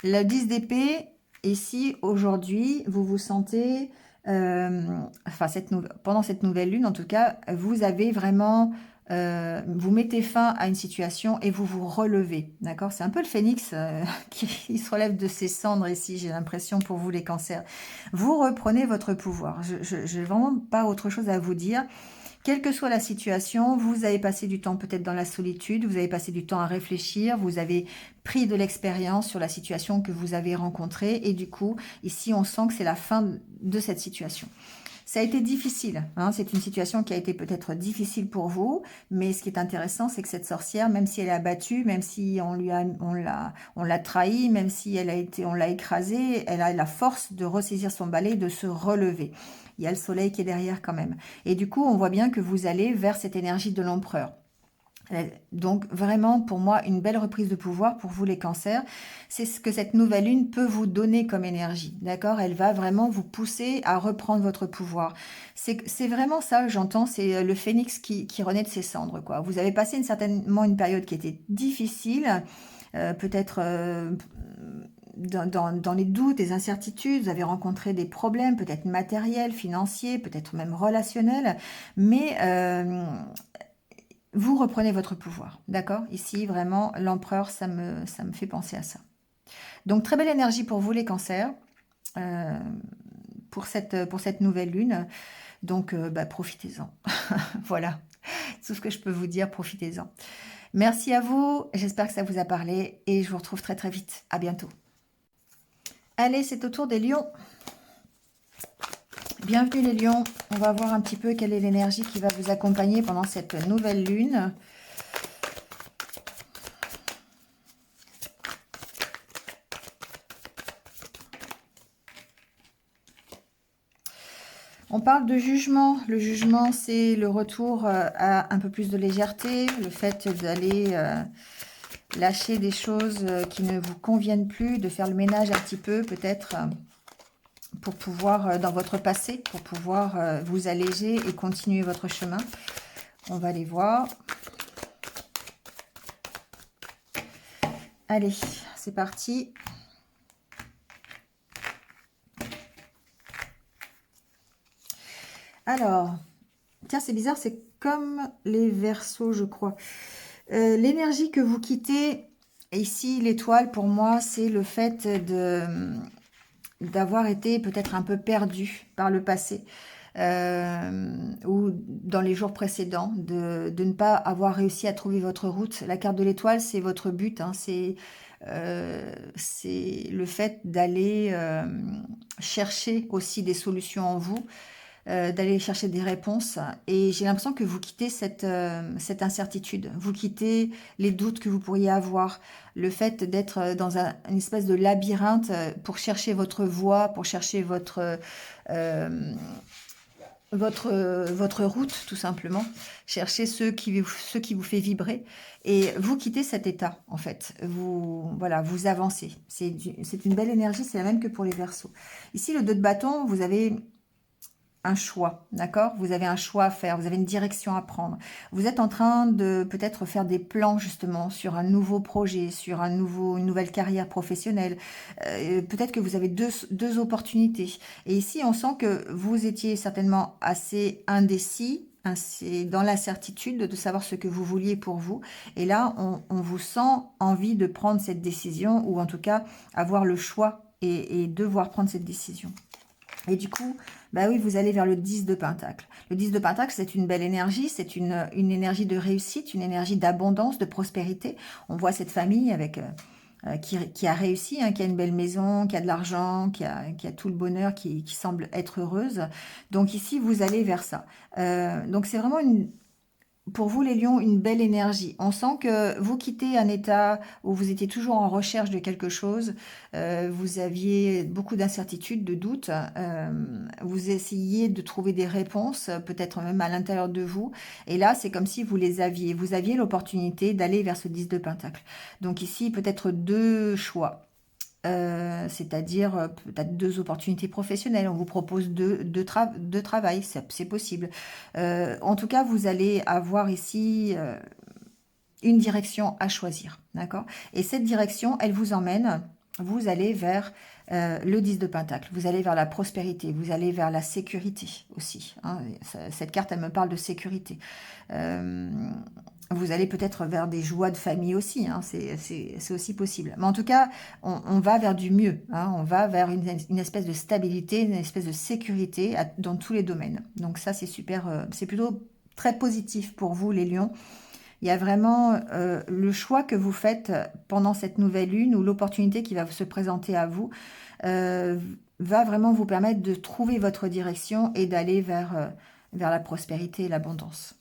Le 10 d'épée, ici, aujourd'hui, vous vous sentez, pendant cette nouvelle lune, en tout cas, vous avez vraiment... vous mettez fin à une situation et vous vous relevez, d'accord? C'est un peu le phénix qui se relève de ses cendres ici, j'ai l'impression pour vous les cancers. Vous reprenez votre pouvoir. Je n'ai vraiment pas autre chose à vous dire. Quelle que soit la situation, vous avez passé du temps peut-être dans la solitude, vous avez passé du temps à réfléchir, vous avez pris de l'expérience sur la situation que vous avez rencontrée et du coup, ici, on sent que c'est la fin de cette situation. Ça a été difficile, hein, c'est une situation qui a été peut-être difficile pour vous, mais ce qui est intéressant, c'est que cette sorcière, même si elle est abattue, même si on l'a trahi, même si on l'a écrasée, elle a la force de ressaisir son balai, de se relever. Il y a le soleil qui est derrière quand même. Et du coup, on voit bien que vous allez vers cette énergie de l'empereur. Donc vraiment, pour moi, une belle reprise de pouvoir pour vous les cancers. C'est ce que cette nouvelle lune peut vous donner comme énergie, d'accord? Elle va vraiment vous pousser à reprendre votre pouvoir. C'est vraiment ça, j'entends, c'est le phénix qui renaît de ses cendres, quoi. Vous avez passé certainement une période qui était difficile, peut-être... dans les doutes, des incertitudes, vous avez rencontré des problèmes, peut-être matériels, financiers, peut-être même relationnels, mais vous reprenez votre pouvoir, d'accord? Ici, vraiment, l'empereur, ça me fait penser à ça. Donc, très belle énergie pour vous, les cancers, pour cette nouvelle lune. Donc, profitez-en. Voilà, tout ce que je peux vous dire, profitez-en. Merci à vous, j'espère que ça vous a parlé et je vous retrouve très très vite. À bientôt. Allez, c'est au tour des lions. Bienvenue les lions. On va voir un petit peu quelle est l'énergie qui va vous accompagner pendant cette nouvelle lune. On parle de jugement. Le jugement, c'est le retour à un peu plus de légèreté, le fait d'aller lâcher des choses qui ne vous conviennent plus, de faire le ménage un petit peu peut-être pour pouvoir, dans votre passé, pour pouvoir vous alléger et continuer votre chemin. On va les voir. Allez, c'est parti. Alors, tiens, c'est bizarre, c'est comme les Verseaux, je crois. L'énergie que vous quittez, ici, l'étoile, pour moi, c'est le fait d'avoir été peut-être un peu perdu par le passé ou dans les jours précédents, de ne pas avoir réussi à trouver votre route. La carte de l'étoile, c'est votre but, hein, c'est le fait d'aller chercher aussi des solutions en vous. d'aller chercher des réponses. Et j'ai l'impression que vous quittez cette incertitude. Vous quittez les doutes que vous pourriez avoir. Le fait d'être dans une espèce de labyrinthe pour chercher votre voie, pour chercher euh, votre route, tout simplement. Cherchez ce qui vous fait vibrer. Et vous quittez cet état, en fait. Voilà, vous avancez. C'est une belle énergie, c'est la même que pour les Verseaux. Ici, le 2 de bâton, vous avez un choix, d'accord? Vous avez un choix à faire, vous avez une direction à prendre. Vous êtes en train de peut-être faire des plans justement sur un nouveau projet, sur une nouvelle carrière professionnelle. Peut-être que vous avez deux opportunités. Et ici, on sent que vous étiez certainement assez indécis, assez dans l'incertitude de savoir ce que vous vouliez pour vous. Et là, on vous sent envie de prendre cette décision, ou en tout cas avoir le choix et devoir prendre cette décision. Et du coup, bah oui, vous allez vers le 10 de Pentacle. Le 10 de Pentacle, c'est une belle énergie, c'est une énergie de réussite, une énergie d'abondance, de prospérité. On voit cette famille qui a réussi, hein, qui a une belle maison, qui a de l'argent, qui a tout le bonheur, qui semble être heureuse. Donc ici, vous allez vers ça. Donc c'est vraiment pour vous, les lions, une belle énergie. On sent que vous quittez un état où vous étiez toujours en recherche de quelque chose. Vous aviez beaucoup d'incertitudes, de doutes. Vous essayiez de trouver des réponses, peut-être même à l'intérieur de vous. Et là, c'est comme si vous les aviez. Vous aviez l'opportunité d'aller vers ce 10 de Pentacle. Donc ici, peut-être deux choix. C'est-à-dire peut-être deux opportunités professionnelles. On vous propose deux travail, c'est possible. En tout cas, vous allez avoir ici une direction à choisir, d'accord? Et cette direction, elle vous emmène, vous allez vers le 10 de Pentacle, vous allez vers la prospérité, vous allez vers la sécurité aussi, hein. Cette carte, elle me parle de sécurité. Euh, Vous allez peut-être vers des joies de famille aussi, hein, c'est aussi possible. Mais en tout cas, on va vers du mieux, hein, on va vers une espèce de stabilité, une espèce de sécurité dans tous les domaines. Donc ça, c'est super, c'est plutôt très positif pour vous, les lions. Il y a vraiment le choix que vous faites pendant cette nouvelle lune, ou l'opportunité qui va se présenter à vous, euh, va vraiment vous permettre de trouver votre direction et d'aller vers la prospérité et l'abondance.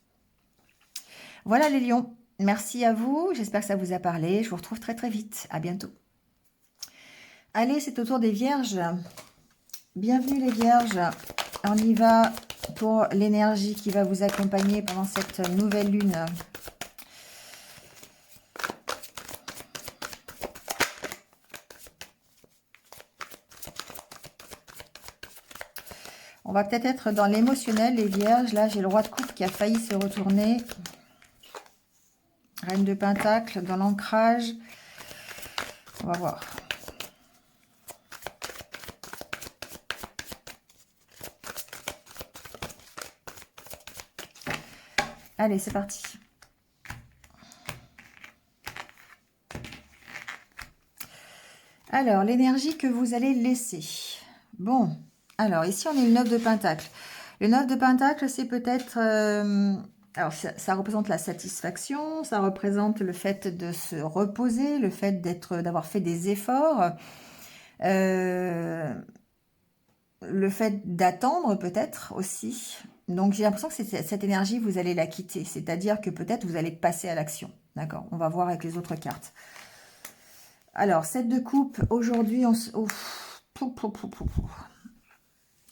Voilà les lions, merci à vous, j'espère que ça vous a parlé, je vous retrouve très très vite, à bientôt. Allez, c'est au tour des vierges. Bienvenue les vierges, on y va pour l'énergie qui va vous accompagner pendant cette nouvelle lune. On va peut-être être dans l'émotionnel, les vierges. Là, j'ai le roi de coupe qui a failli se retourner. Reine de Pentacle, dans l'ancrage. On va voir. Allez, c'est parti. Alors, l'énergie que vous allez laisser. Bon, alors ici, on est le 9 de Pentacle. Le 9 de Pentacle, c'est peut-être... alors, ça représente la satisfaction, ça représente le fait de se reposer, le fait d'avoir fait des efforts, le fait d'attendre peut-être aussi. Donc, j'ai l'impression que cette énergie, vous allez la quitter. C'est-à-dire que peut-être vous allez passer à l'action. D'accord? On va voir avec les autres cartes. Alors, 7 de coupe, aujourd'hui, on se...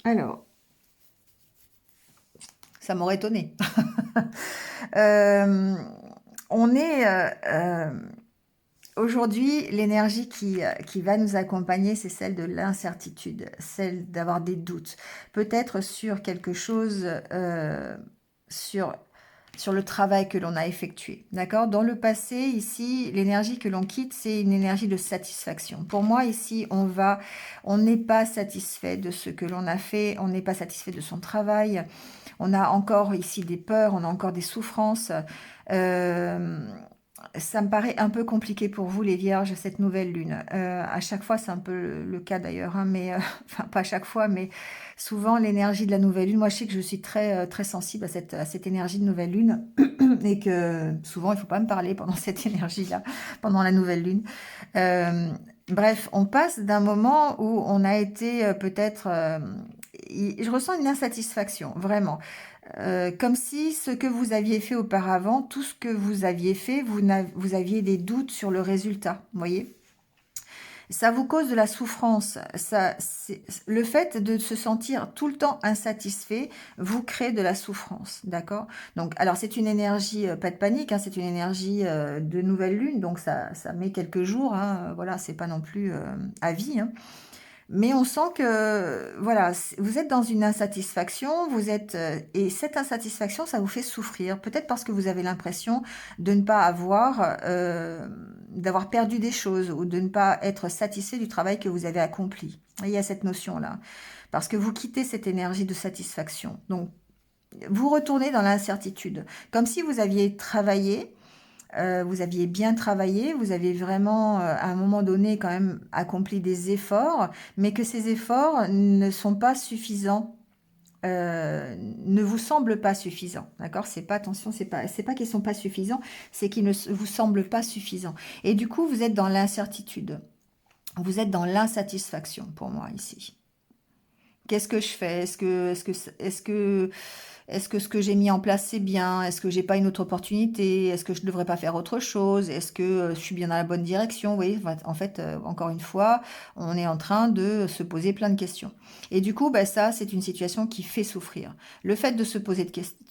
Alors, ça m'aurait étonné. On est... aujourd'hui, l'énergie qui va nous accompagner, c'est celle de l'incertitude, celle d'avoir des doutes. Peut-être sur quelque chose, sur le travail que l'on a effectué. D'accord? Dans le passé, ici, l'énergie que l'on quitte, c'est une énergie de satisfaction. Pour moi, ici, on n'est pas satisfait de ce que l'on a fait, on n'est pas satisfait de son travail, on a encore ici des peurs, on a encore des souffrances. Ça me paraît un peu compliqué pour vous, les vierges, cette nouvelle lune. À chaque fois, c'est un peu le cas d'ailleurs, hein, mais enfin pas à chaque fois, mais souvent l'énergie de la nouvelle lune. Moi, je sais que je suis très très sensible à cette énergie de nouvelle lune, et que souvent il faut pas me parler pendant cette énergie-là, pendant la nouvelle lune. Bref, on passe d'un moment où on a été peut-être je ressens une insatisfaction, vraiment. Comme si ce que vous aviez fait auparavant, tout ce que vous aviez fait, vous aviez des doutes sur le résultat, vous voyez? Ça vous cause de la souffrance. Le fait de se sentir tout le temps insatisfait vous crée de la souffrance, d'accord? Donc, alors c'est une énergie, pas de panique, hein, c'est une énergie de nouvelle lune, donc ça met quelques jours, hein, voilà, c'est pas non plus à vie, hein. Mais on sent que, voilà, vous êtes dans une insatisfaction, et cette insatisfaction, ça vous fait souffrir. Peut-être parce que vous avez l'impression de ne pas avoir, d'avoir perdu des choses ou de ne pas être satisfait du travail que vous avez accompli. Il y a cette notion-là. Parce que vous quittez cette énergie de satisfaction. Donc, vous retournez dans l'incertitude. Comme si vous aviez travaillé, vous aviez bien travaillé, vous avez vraiment, à un moment donné, quand même accompli des efforts, mais que ces efforts ne sont pas suffisants, ne vous semblent pas suffisants, d'accord? C'est pas, attention, c'est pas qu'ils sont pas suffisants, c'est qu'ils ne vous semblent pas suffisants. Et du coup, vous êtes dans l'incertitude, vous êtes dans l'insatisfaction pour moi ici. Qu'est-ce que je fais? Est-ce que ce que j'ai mis en place, c'est bien? Est-ce que j'ai pas une autre opportunité? Est-ce que je ne devrais pas faire autre chose? Est-ce que je suis bien dans la bonne direction? Vous voyez, en fait, encore une fois, on est en train de se poser plein de questions. Et du coup, bah, ça, c'est une situation qui fait souffrir. Le fait de se poser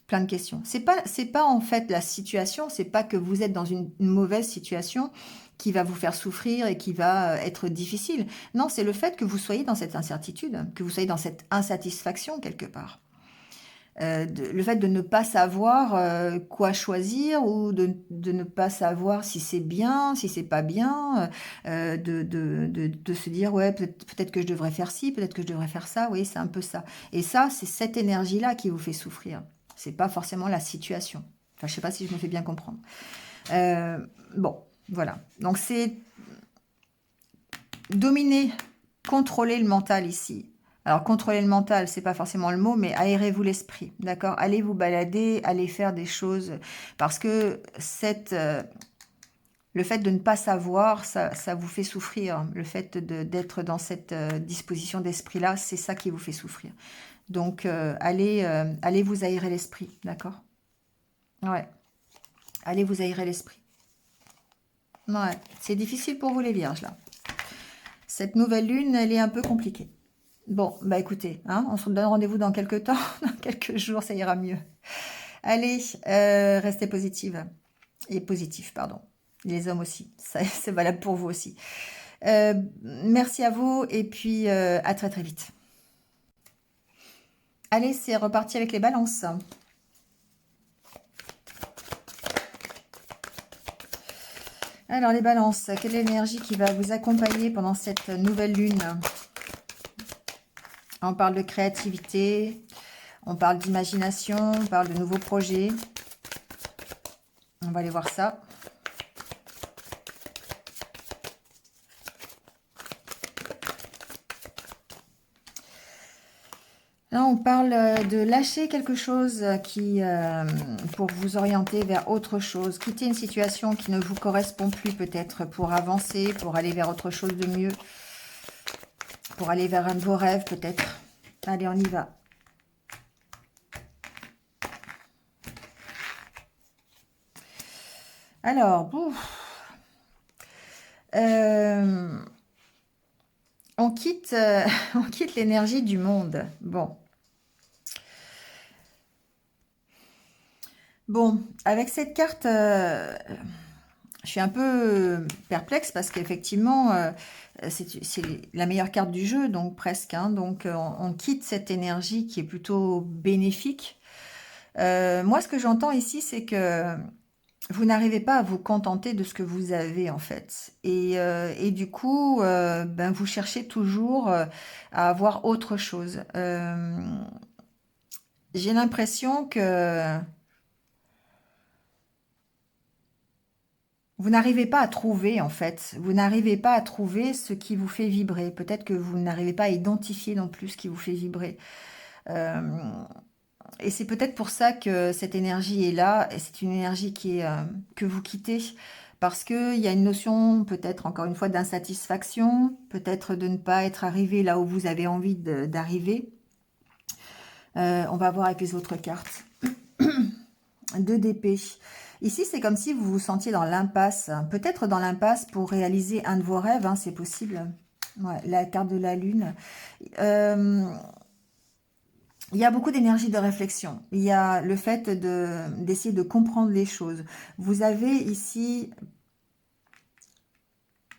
plein de questions. C'est pas en fait la situation, c'est pas que vous êtes dans une mauvaise situation qui va vous faire souffrir et qui va être difficile. Non, c'est le fait que vous soyez dans cette incertitude, que vous soyez dans cette insatisfaction quelque part. Le fait de ne pas savoir quoi choisir ou de ne pas savoir si c'est bien, si c'est pas bien, de se dire ouais peut-être que je devrais faire ci, peut-être que je devrais faire ça, oui c'est un peu ça. Et ça c'est cette énergie-là qui vous fait souffrir. C'est pas forcément la situation. Enfin je sais pas si je me fais bien comprendre. Bon voilà. Donc c'est dominer, contrôler le mental ici. Alors, contrôler le mental, c'est pas forcément le mot, mais aérez-vous l'esprit, d'accord? Allez vous balader, allez faire des choses, parce que le fait de ne pas savoir, ça vous fait souffrir. Le fait d'être dans cette disposition d'esprit-là, c'est ça qui vous fait souffrir. Donc, allez vous aérer l'esprit, d'accord? Ouais, allez vous aérer l'esprit. Ouais, c'est difficile pour vous les vierges, là. Cette nouvelle lune, elle est un peu compliquée. Bon, bah écoutez, hein, on se donne rendez-vous dans quelques temps, dans quelques jours, ça ira mieux. Allez, restez positive. Et positif, pardon. Les hommes aussi, c'est valable pour vous aussi. Merci à vous et puis à très très vite. Allez, c'est reparti avec les balances. Alors les balances, quelle est l'énergie qui va vous accompagner pendant cette nouvelle lune? On parle de créativité, on parle d'imagination, on parle de nouveaux projets. On va aller voir ça. Là, on parle de lâcher quelque chose pour vous orienter vers autre chose. Quitter une situation qui ne vous correspond plus peut-être pour avancer, pour aller vers autre chose de mieux. Pour aller vers un de vos rêves peut-être. Allez, on y va. Alors, on quitte, on quitte l'énergie du monde. Bon, avec cette carte, je suis un peu perplexe parce qu'effectivement, c'est la meilleure carte du jeu, donc presque. Hein, donc, on quitte cette énergie qui est plutôt bénéfique. Moi, ce que j'entends ici, c'est que vous n'arrivez pas à vous contenter de ce que vous avez, en fait. Et du coup, ben, vous cherchez toujours à avoir autre chose. J'ai l'impression que vous n'arrivez pas à trouver, en fait. Vous n'arrivez pas à trouver ce qui vous fait vibrer. Peut-être que vous n'arrivez pas à identifier non plus ce qui vous fait vibrer. Euh, et c'est peut-être pour ça que cette énergie est là. Et c'est une énergie que vous quittez. Parce qu'il y a une notion, peut-être encore une fois, d'insatisfaction. Peut-être de ne pas être arrivé là où vous avez envie d'arriver. On va voir avec les autres cartes. 2 d'épée. Ici, c'est comme si vous vous sentiez dans l'impasse. Peut-être dans l'impasse pour réaliser un de vos rêves, hein, c'est possible. Ouais, la carte de la lune. Il y a beaucoup d'énergie de réflexion. Il y a le fait d'essayer de comprendre les choses. Vous avez ici,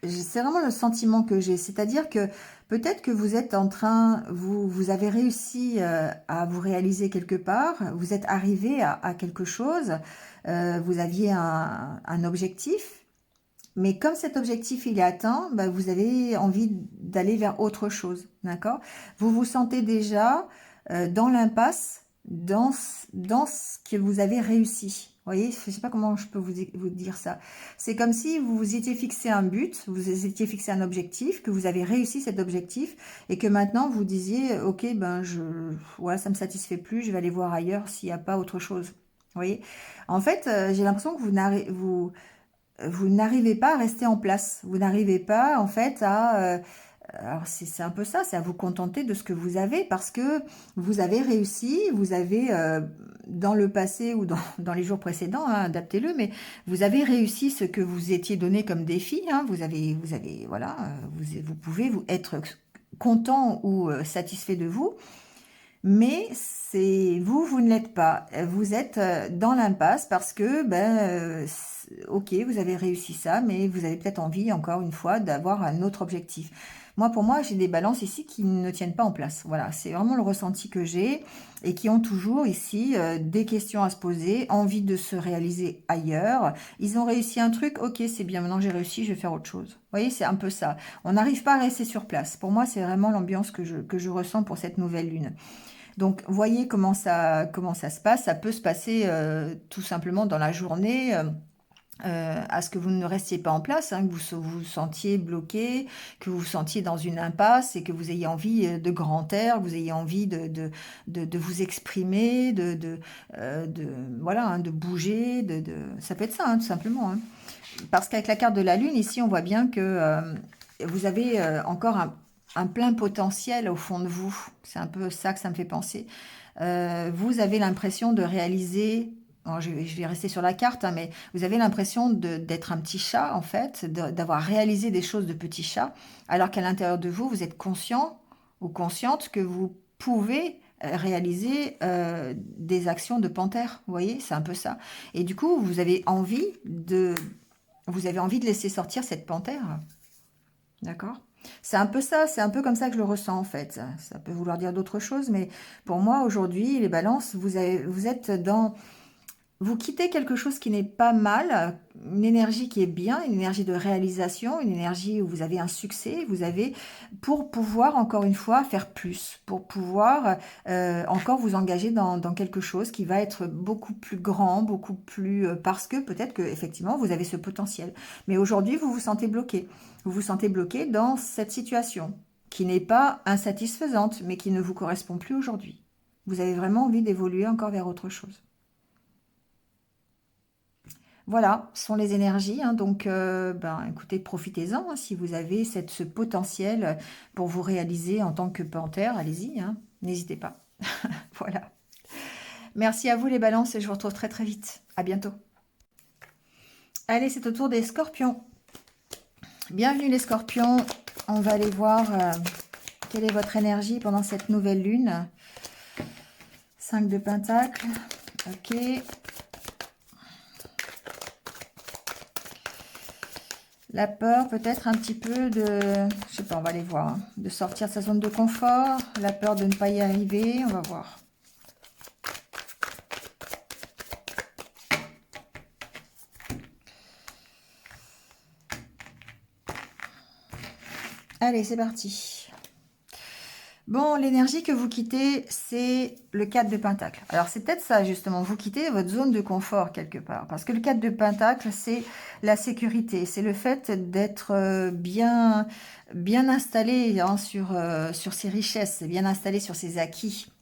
c'est vraiment le sentiment que j'ai. C'est-à-dire que peut-être que vous êtes en train, vous avez réussi à vous réaliser quelque part. Vous êtes arrivé à quelque chose. Vous aviez un objectif. Mais comme cet objectif il est atteint, bah, vous avez envie d'aller vers autre chose, d'accord? Vous vous sentez déjà dans l'impasse, dans ce que vous avez réussi. Vous voyez, je ne sais pas comment je peux vous dire ça. C'est comme si vous vous étiez fixé un but, vous étiez fixé un objectif, que vous avez réussi cet objectif et que maintenant vous disiez, ok, ben voilà, ça me satisfait plus, je vais aller voir ailleurs s'il n'y a pas autre chose. Vous voyez, en fait, j'ai l'impression que vous n'arrivez pas à rester en place. Vous n'arrivez pas, en fait, à... alors, c'est un peu ça, c'est à vous contenter de ce que vous avez parce que vous avez réussi, vous avez, dans le passé ou dans les jours précédents, hein, adaptez-le, mais vous avez réussi ce que vous étiez donné comme défi. Hein, voilà, vous pouvez être content ou satisfait de vous. Mais c'est vous ne l'êtes pas. Vous êtes dans l'impasse parce que, ok, vous avez réussi ça, mais vous avez peut-être envie, encore une fois, d'avoir un autre objectif. Pour moi, j'ai des balances ici qui ne tiennent pas en place. Voilà, c'est vraiment le ressenti que j'ai et qui ont toujours ici des questions à se poser, envie de se réaliser ailleurs. Ils ont réussi un truc, ok, c'est bien, maintenant j'ai réussi, je vais faire autre chose. Vous voyez, c'est un peu ça. On n'arrive pas à rester sur place. Pour moi, c'est vraiment l'ambiance que je ressens pour cette nouvelle lune. Donc, voyez comment ça se passe. Ça peut se passer tout simplement dans la journée, à ce que vous ne restiez pas en place, hein, que vous sentiez bloqué, que vous vous sentiez dans une impasse et que vous ayez envie de grand air, que vous ayez envie de vous exprimer, voilà, hein, de bouger. Ça peut être ça, hein, tout simplement. Hein. Parce qu'avec la carte de la Lune, ici, on voit bien que vous avez encore un plein potentiel au fond de vous. C'est un peu ça que ça me fait penser. Vous avez l'impression de réaliser, alors je vais rester sur la carte, hein, mais vous avez l'impression d'être un petit chat, en fait, d'avoir réalisé des choses de petit chat, alors qu'à l'intérieur de vous, vous êtes conscient ou consciente que vous pouvez réaliser des actions de panthère. Vous voyez, c'est un peu ça. Et du coup, vous avez envie de laisser sortir cette panthère. D'accord? C'est un peu ça, c'est un peu comme ça que je le ressens en fait. Ça peut vouloir dire d'autres choses, mais pour moi aujourd'hui, les balances, vous êtes dans... Vous quittez quelque chose qui n'est pas mal, une énergie qui est bien, une énergie de réalisation, une énergie où vous avez un succès, vous avez pour pouvoir encore une fois faire plus, pour pouvoir encore vous engager dans quelque chose qui va être beaucoup plus grand, beaucoup plus parce que peut-être que effectivement vous avez ce potentiel. Mais aujourd'hui vous vous sentez bloqué, vous vous sentez bloqué dans cette situation qui n'est pas insatisfaisante, mais qui ne vous correspond plus aujourd'hui. Vous avez vraiment envie d'évoluer encore vers autre chose. Voilà, ce sont les énergies, hein, donc écoutez, profitez-en, hein, si vous avez ce potentiel pour vous réaliser en tant que panthère, allez-y, hein, n'hésitez pas. Voilà. Merci à vous les balances et je vous retrouve très très vite. À bientôt. Allez, c'est au tour des scorpions. Bienvenue les scorpions. On va aller voir quelle est votre énergie pendant cette nouvelle lune. 5 de pentacles. Ok. La peur, peut-être un petit peu je sais pas, on va aller voir, hein, de sortir de sa zone de confort, la peur de ne pas y arriver, on va voir. Allez, c'est parti. Bon, l'énergie que vous quittez, c'est le 4 de Pentacle. Alors, c'est peut-être ça, justement. Vous quittez votre zone de confort, quelque part. Parce que le 4 de Pentacle, c'est la sécurité. C'est le fait d'être bien installé, hein, sur ses richesses, bien installé sur ses acquis.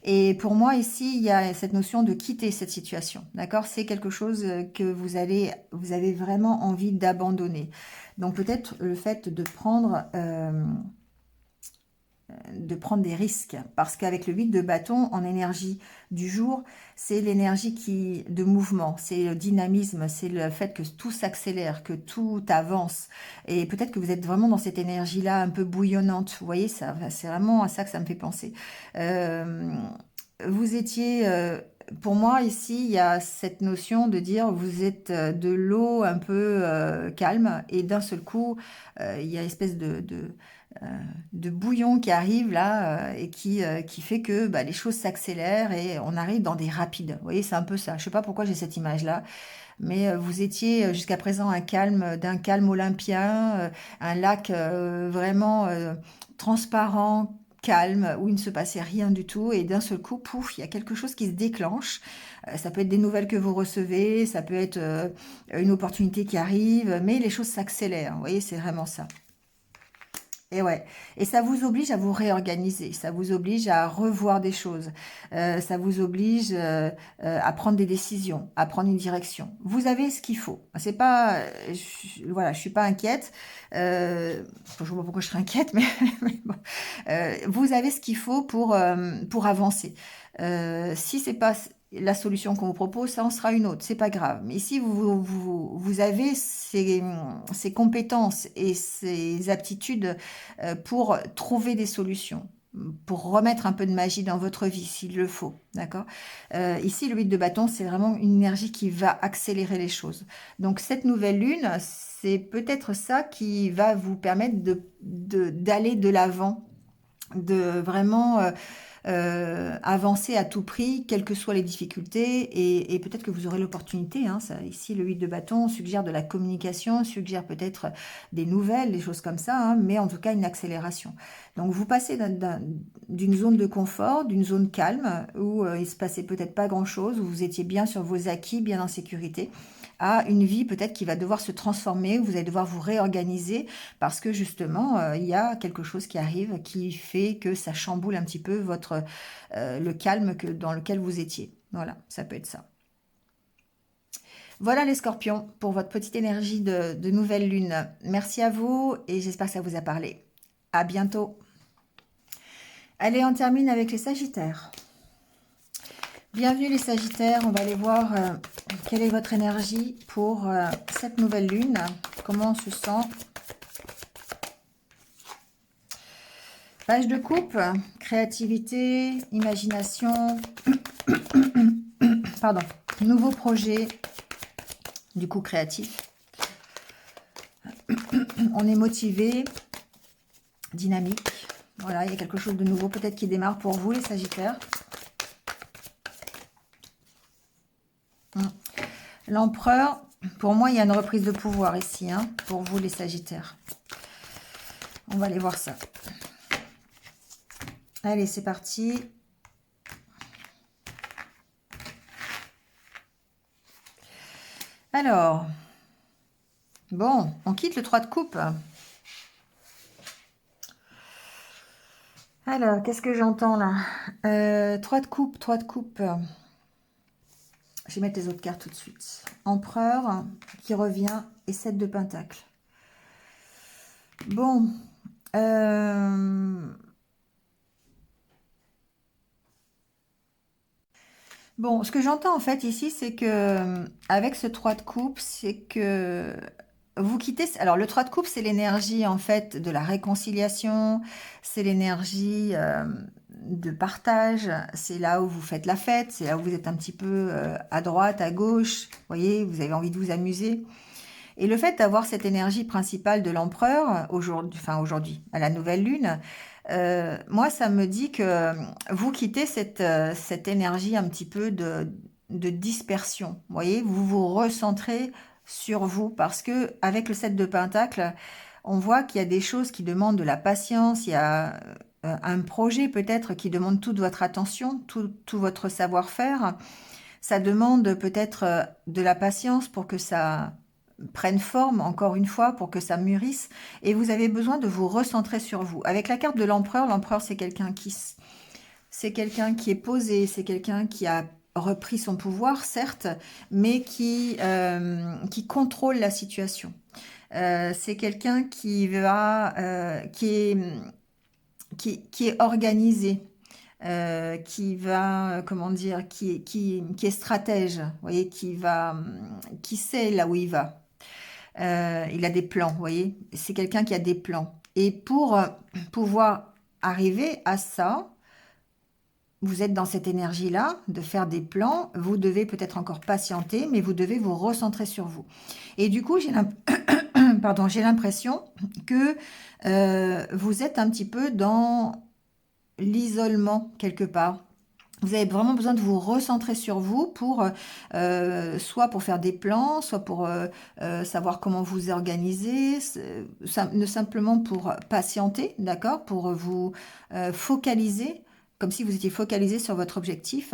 Et pour moi, ici, il y a cette notion de quitter cette situation. D'accord? C'est quelque chose que vous avez vraiment envie d'abandonner. Donc, peut-être le fait de prendre... de prendre des risques. Parce qu'avec le 8 de bâton, en énergie du jour, c'est l'énergie de mouvement, c'est le dynamisme, c'est le fait que tout s'accélère, que tout avance. Et peut-être que vous êtes vraiment dans cette énergie-là, un peu bouillonnante. Vous voyez, ça, c'est vraiment à ça que ça me fait penser. Vous étiez... pour moi, ici, il y a cette notion de dire vous êtes de l'eau un peu calme et d'un seul coup, il y a une espèce euh, de bouillon qui arrive là et qui fait que bah, les choses s'accélèrent et on arrive dans des rapides. Vous voyez, c'est un peu ça. Je sais pas pourquoi j'ai cette image-là, mais vous étiez jusqu'à présent un calme, d'un calme olympien, un lac vraiment transparent, calme, où il ne se passait rien du tout, et d'un seul coup, pouf, il y a quelque chose qui se déclenche. Ça peut être des nouvelles que vous recevez, ça peut être une opportunité qui arrive, mais les choses s'accélèrent. Vous voyez, c'est vraiment ça. Et ouais, et ça vous oblige à vous réorganiser, ça vous oblige à revoir des choses, ça vous oblige à prendre des décisions, à prendre une direction. Vous avez ce qu'il faut. C'est pas, voilà, je suis pas inquiète. Je vois pas pourquoi je serais inquiète, mais bon. Vous avez ce qu'il faut pour avancer. Si c'est pas la solution qu'on vous propose, ça en sera une autre, c'est pas grave. Mais si vous avez ces compétences et ces aptitudes pour trouver des solutions, pour remettre un peu de magie dans votre vie s'il le faut, d'accord. Ici, le 8 de bâton, c'est vraiment une énergie qui va accélérer les choses. Donc cette nouvelle lune, c'est peut-être ça qui va vous permettre d'aller de l'avant, de vraiment avancer à tout prix, quelles que soient les difficultés, et peut-être que vous aurez l'opportunité. Hein, ça, ici, le 8 de bâton suggère de la communication, suggère peut-être des nouvelles, des choses comme ça, hein, mais en tout cas une accélération. Donc vous passez d'une zone de confort, d'une zone calme, où il se passait peut-être pas grand-chose, où vous étiez bien sur vos acquis, bien en sécurité, à une vie peut-être qui va devoir se transformer, où vous allez devoir vous réorganiser, parce que justement, il y a quelque chose qui arrive qui fait que ça chamboule un petit peu le calme dans lequel vous étiez. Voilà, ça peut être ça. Voilà les scorpions pour votre petite énergie de nouvelle lune. Merci à vous et j'espère que ça vous a parlé. À bientôt. Allez, on termine avec les sagittaires. Bienvenue les sagittaires, on va aller voir quelle est votre énergie pour cette nouvelle lune. Comment on se sent? Page de coupe, créativité, imagination, pardon, nouveau projet, du coup créatif. On est motivé, dynamique. Voilà, il y a quelque chose de nouveau peut-être qui démarre pour vous les sagittaires. L'empereur, pour moi, il y a une reprise de pouvoir ici, hein, pour vous les sagittaires. On va aller voir ça. Allez, c'est parti. Alors, bon, on quitte le 3 de coupe. Alors, qu'est-ce que j'entends là? 3 de coupe, 3 de coupe. Je vais mettre les autres cartes tout de suite. Empereur qui revient et 7 de pentacle. Bon. Bon, ce que j'entends en fait ici, c'est que avec ce 3 de coupe, c'est que vous quittez... Alors, le 3 de coupe, c'est l'énergie en fait de la réconciliation, c'est l'énergie de partage, c'est là où vous faites la fête, c'est là où vous êtes un petit peu à droite, à gauche, vous voyez, vous avez envie de vous amuser. Et le fait d'avoir cette énergie principale de l'empereur, aujourd'hui, à la nouvelle lune, moi, ça me dit que vous quittez cette énergie un petit peu de dispersion. Vous voyez, vous vous recentrez sur vous parce que avec le 7 de Pentacle, on voit qu'il y a des choses qui demandent de la patience, il y a un projet peut-être qui demande toute votre attention, tout votre savoir-faire. Ça demande peut-être de la patience pour que ça prenne forme, encore une fois, pour que ça mûrisse. Et vous avez besoin de vous recentrer sur vous. Avec la carte de l'empereur, c'est quelqu'un qui est posé, c'est quelqu'un qui a repris son pouvoir, certes, mais qui contrôle la situation. C'est quelqu'un qui qui est organisé, qui va, comment dire, qui est stratège, vous voyez, qui sait là où il va. Il a des plans, vous voyez. C'est quelqu'un qui a des plans. Et pour pouvoir arriver à ça, vous êtes dans cette énergie-là de faire des plans. Vous devez peut-être encore patienter, mais vous devez vous recentrer sur vous. Et du coup, pardon, j'ai l'impression que vous êtes un petit peu dans l'isolement quelque part. Vous avez vraiment besoin de vous recentrer sur vous pour soit pour faire des plans, soit pour savoir comment vous organiser, ne simplement pour patienter, d'accord, pour vous focaliser, comme si vous étiez focalisé sur votre objectif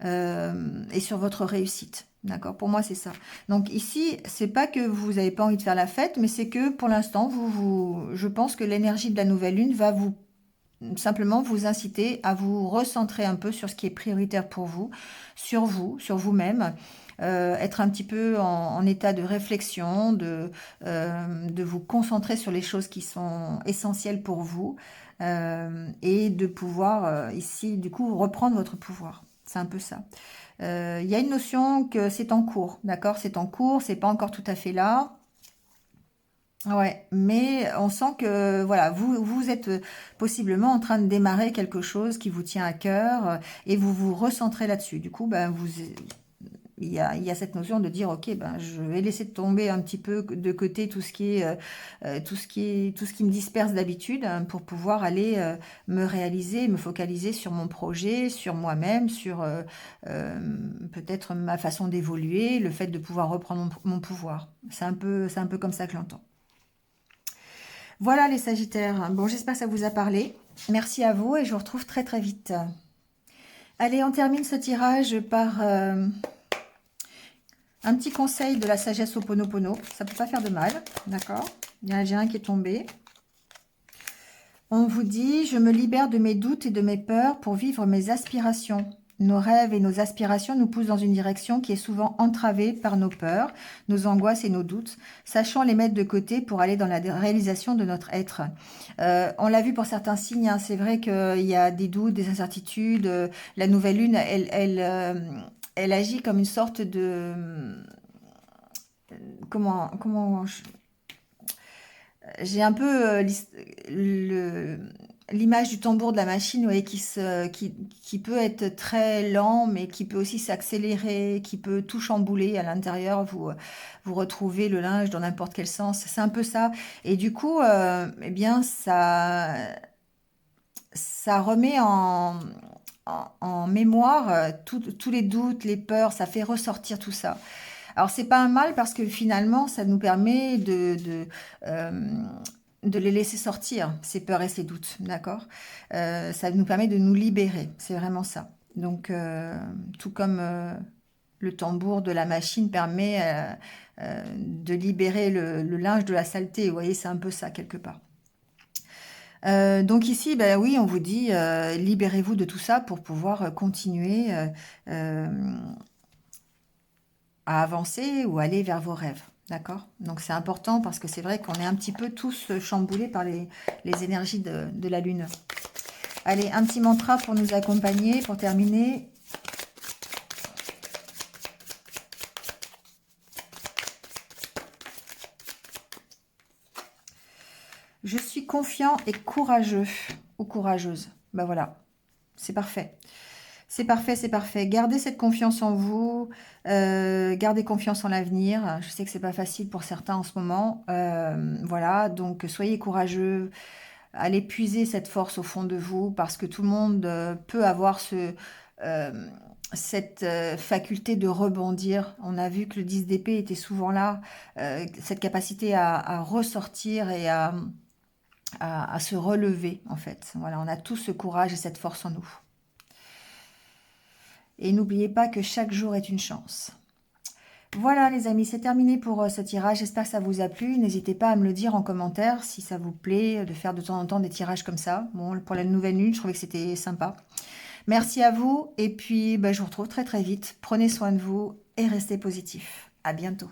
et sur votre réussite. D'accord, pour moi c'est ça. Donc ici, c'est pas que vous n'avez pas envie de faire la fête, mais c'est que pour l'instant, je pense que l'énergie de la nouvelle lune va vous simplement vous inciter à vous recentrer un peu sur ce qui est prioritaire pour vous, sur vous-même, être un petit peu en état de réflexion, de vous concentrer sur les choses qui sont essentielles pour vous et de pouvoir ici, du coup, reprendre votre pouvoir. C'est un peu ça. Il y a une notion que c'est en cours, d'accord? C'est en cours, c'est pas encore tout à fait là. Ouais, mais on sent que voilà, vous êtes possiblement en train de démarrer quelque chose qui vous tient à cœur et vous vous recentrez là-dessus. Du coup, ben il y a cette notion de dire ok, ben je vais laisser tomber un petit peu de côté tout ce qui est tout ce qui me disperse d'habitude hein, pour pouvoir aller me réaliser, me focaliser sur mon projet, sur moi-même, sur euh, peut-être ma façon d'évoluer, le fait de pouvoir reprendre mon pouvoir. C'est un peu comme ça que j'entends. Voilà les Sagittaires. Bon, j'espère que ça vous a parlé. Merci à vous et je vous retrouve très très vite. Allez, on termine ce tirage par un petit conseil de la sagesse au Ho'oponopono. Ça ne peut pas faire de mal, d'accord? J'ai un qui est tombé. On vous dit, je me libère de mes doutes et de mes peurs pour vivre mes aspirations. Nos rêves et nos aspirations nous poussent dans une direction qui est souvent entravée par nos peurs, nos angoisses et nos doutes. Sachons les mettre de côté pour aller dans la réalisation de notre être. On l'a vu pour certains signes, hein, c'est vrai qu'il y a des doutes, des incertitudes. La nouvelle lune, elle agit comme une sorte de... Comment j'ai un peu l'image du tambour de la machine, vous voyez, qui peut être très lent, mais qui peut aussi s'accélérer, qui peut tout chambouler à l'intérieur. Vous retrouvez le linge dans n'importe quel sens. C'est un peu ça. Et du coup, eh bien, ça remet en mémoire tous les doutes, les peurs. Ça fait ressortir tout ça. Alors, c'est pas un mal parce que finalement, ça nous permet de les laisser sortir, ces peurs et ces doutes, d'accord? Ça nous permet de nous libérer, c'est vraiment ça. Donc, tout comme le tambour de la machine permet de libérer le linge de la saleté, vous voyez, c'est un peu ça quelque part. Donc ici, ben oui, on vous dit, libérez-vous de tout ça pour pouvoir continuer euh, à avancer ou aller vers vos rêves. D'accord? Donc c'est important parce que c'est vrai qu'on est un petit peu tous chamboulés par les énergies de la Lune. Allez, un petit mantra pour nous accompagner, pour terminer. Je suis confiant et courageux ou courageuse. Ben voilà, c'est parfait. C'est parfait, c'est parfait. Gardez cette confiance en vous, gardez confiance en l'avenir. Je sais que c'est pas facile pour certains en ce moment. Voilà, donc soyez courageux, allez puiser cette force au fond de vous parce que tout le monde peut avoir euh, cette faculté de rebondir. On a vu que le 10 d'épée était souvent là, cette capacité à ressortir et à se relever en fait. Voilà, on a tout ce courage et cette force en nous. Et n'oubliez pas que chaque jour est une chance. Voilà les amis, c'est terminé pour ce tirage. J'espère que ça vous a plu. N'hésitez pas à me le dire en commentaire si ça vous plaît de faire de temps en temps des tirages comme ça. Bon, pour la nouvelle lune, je trouvais que c'était sympa. Merci à vous et puis je vous retrouve très très vite. Prenez soin de vous et restez positifs. À bientôt.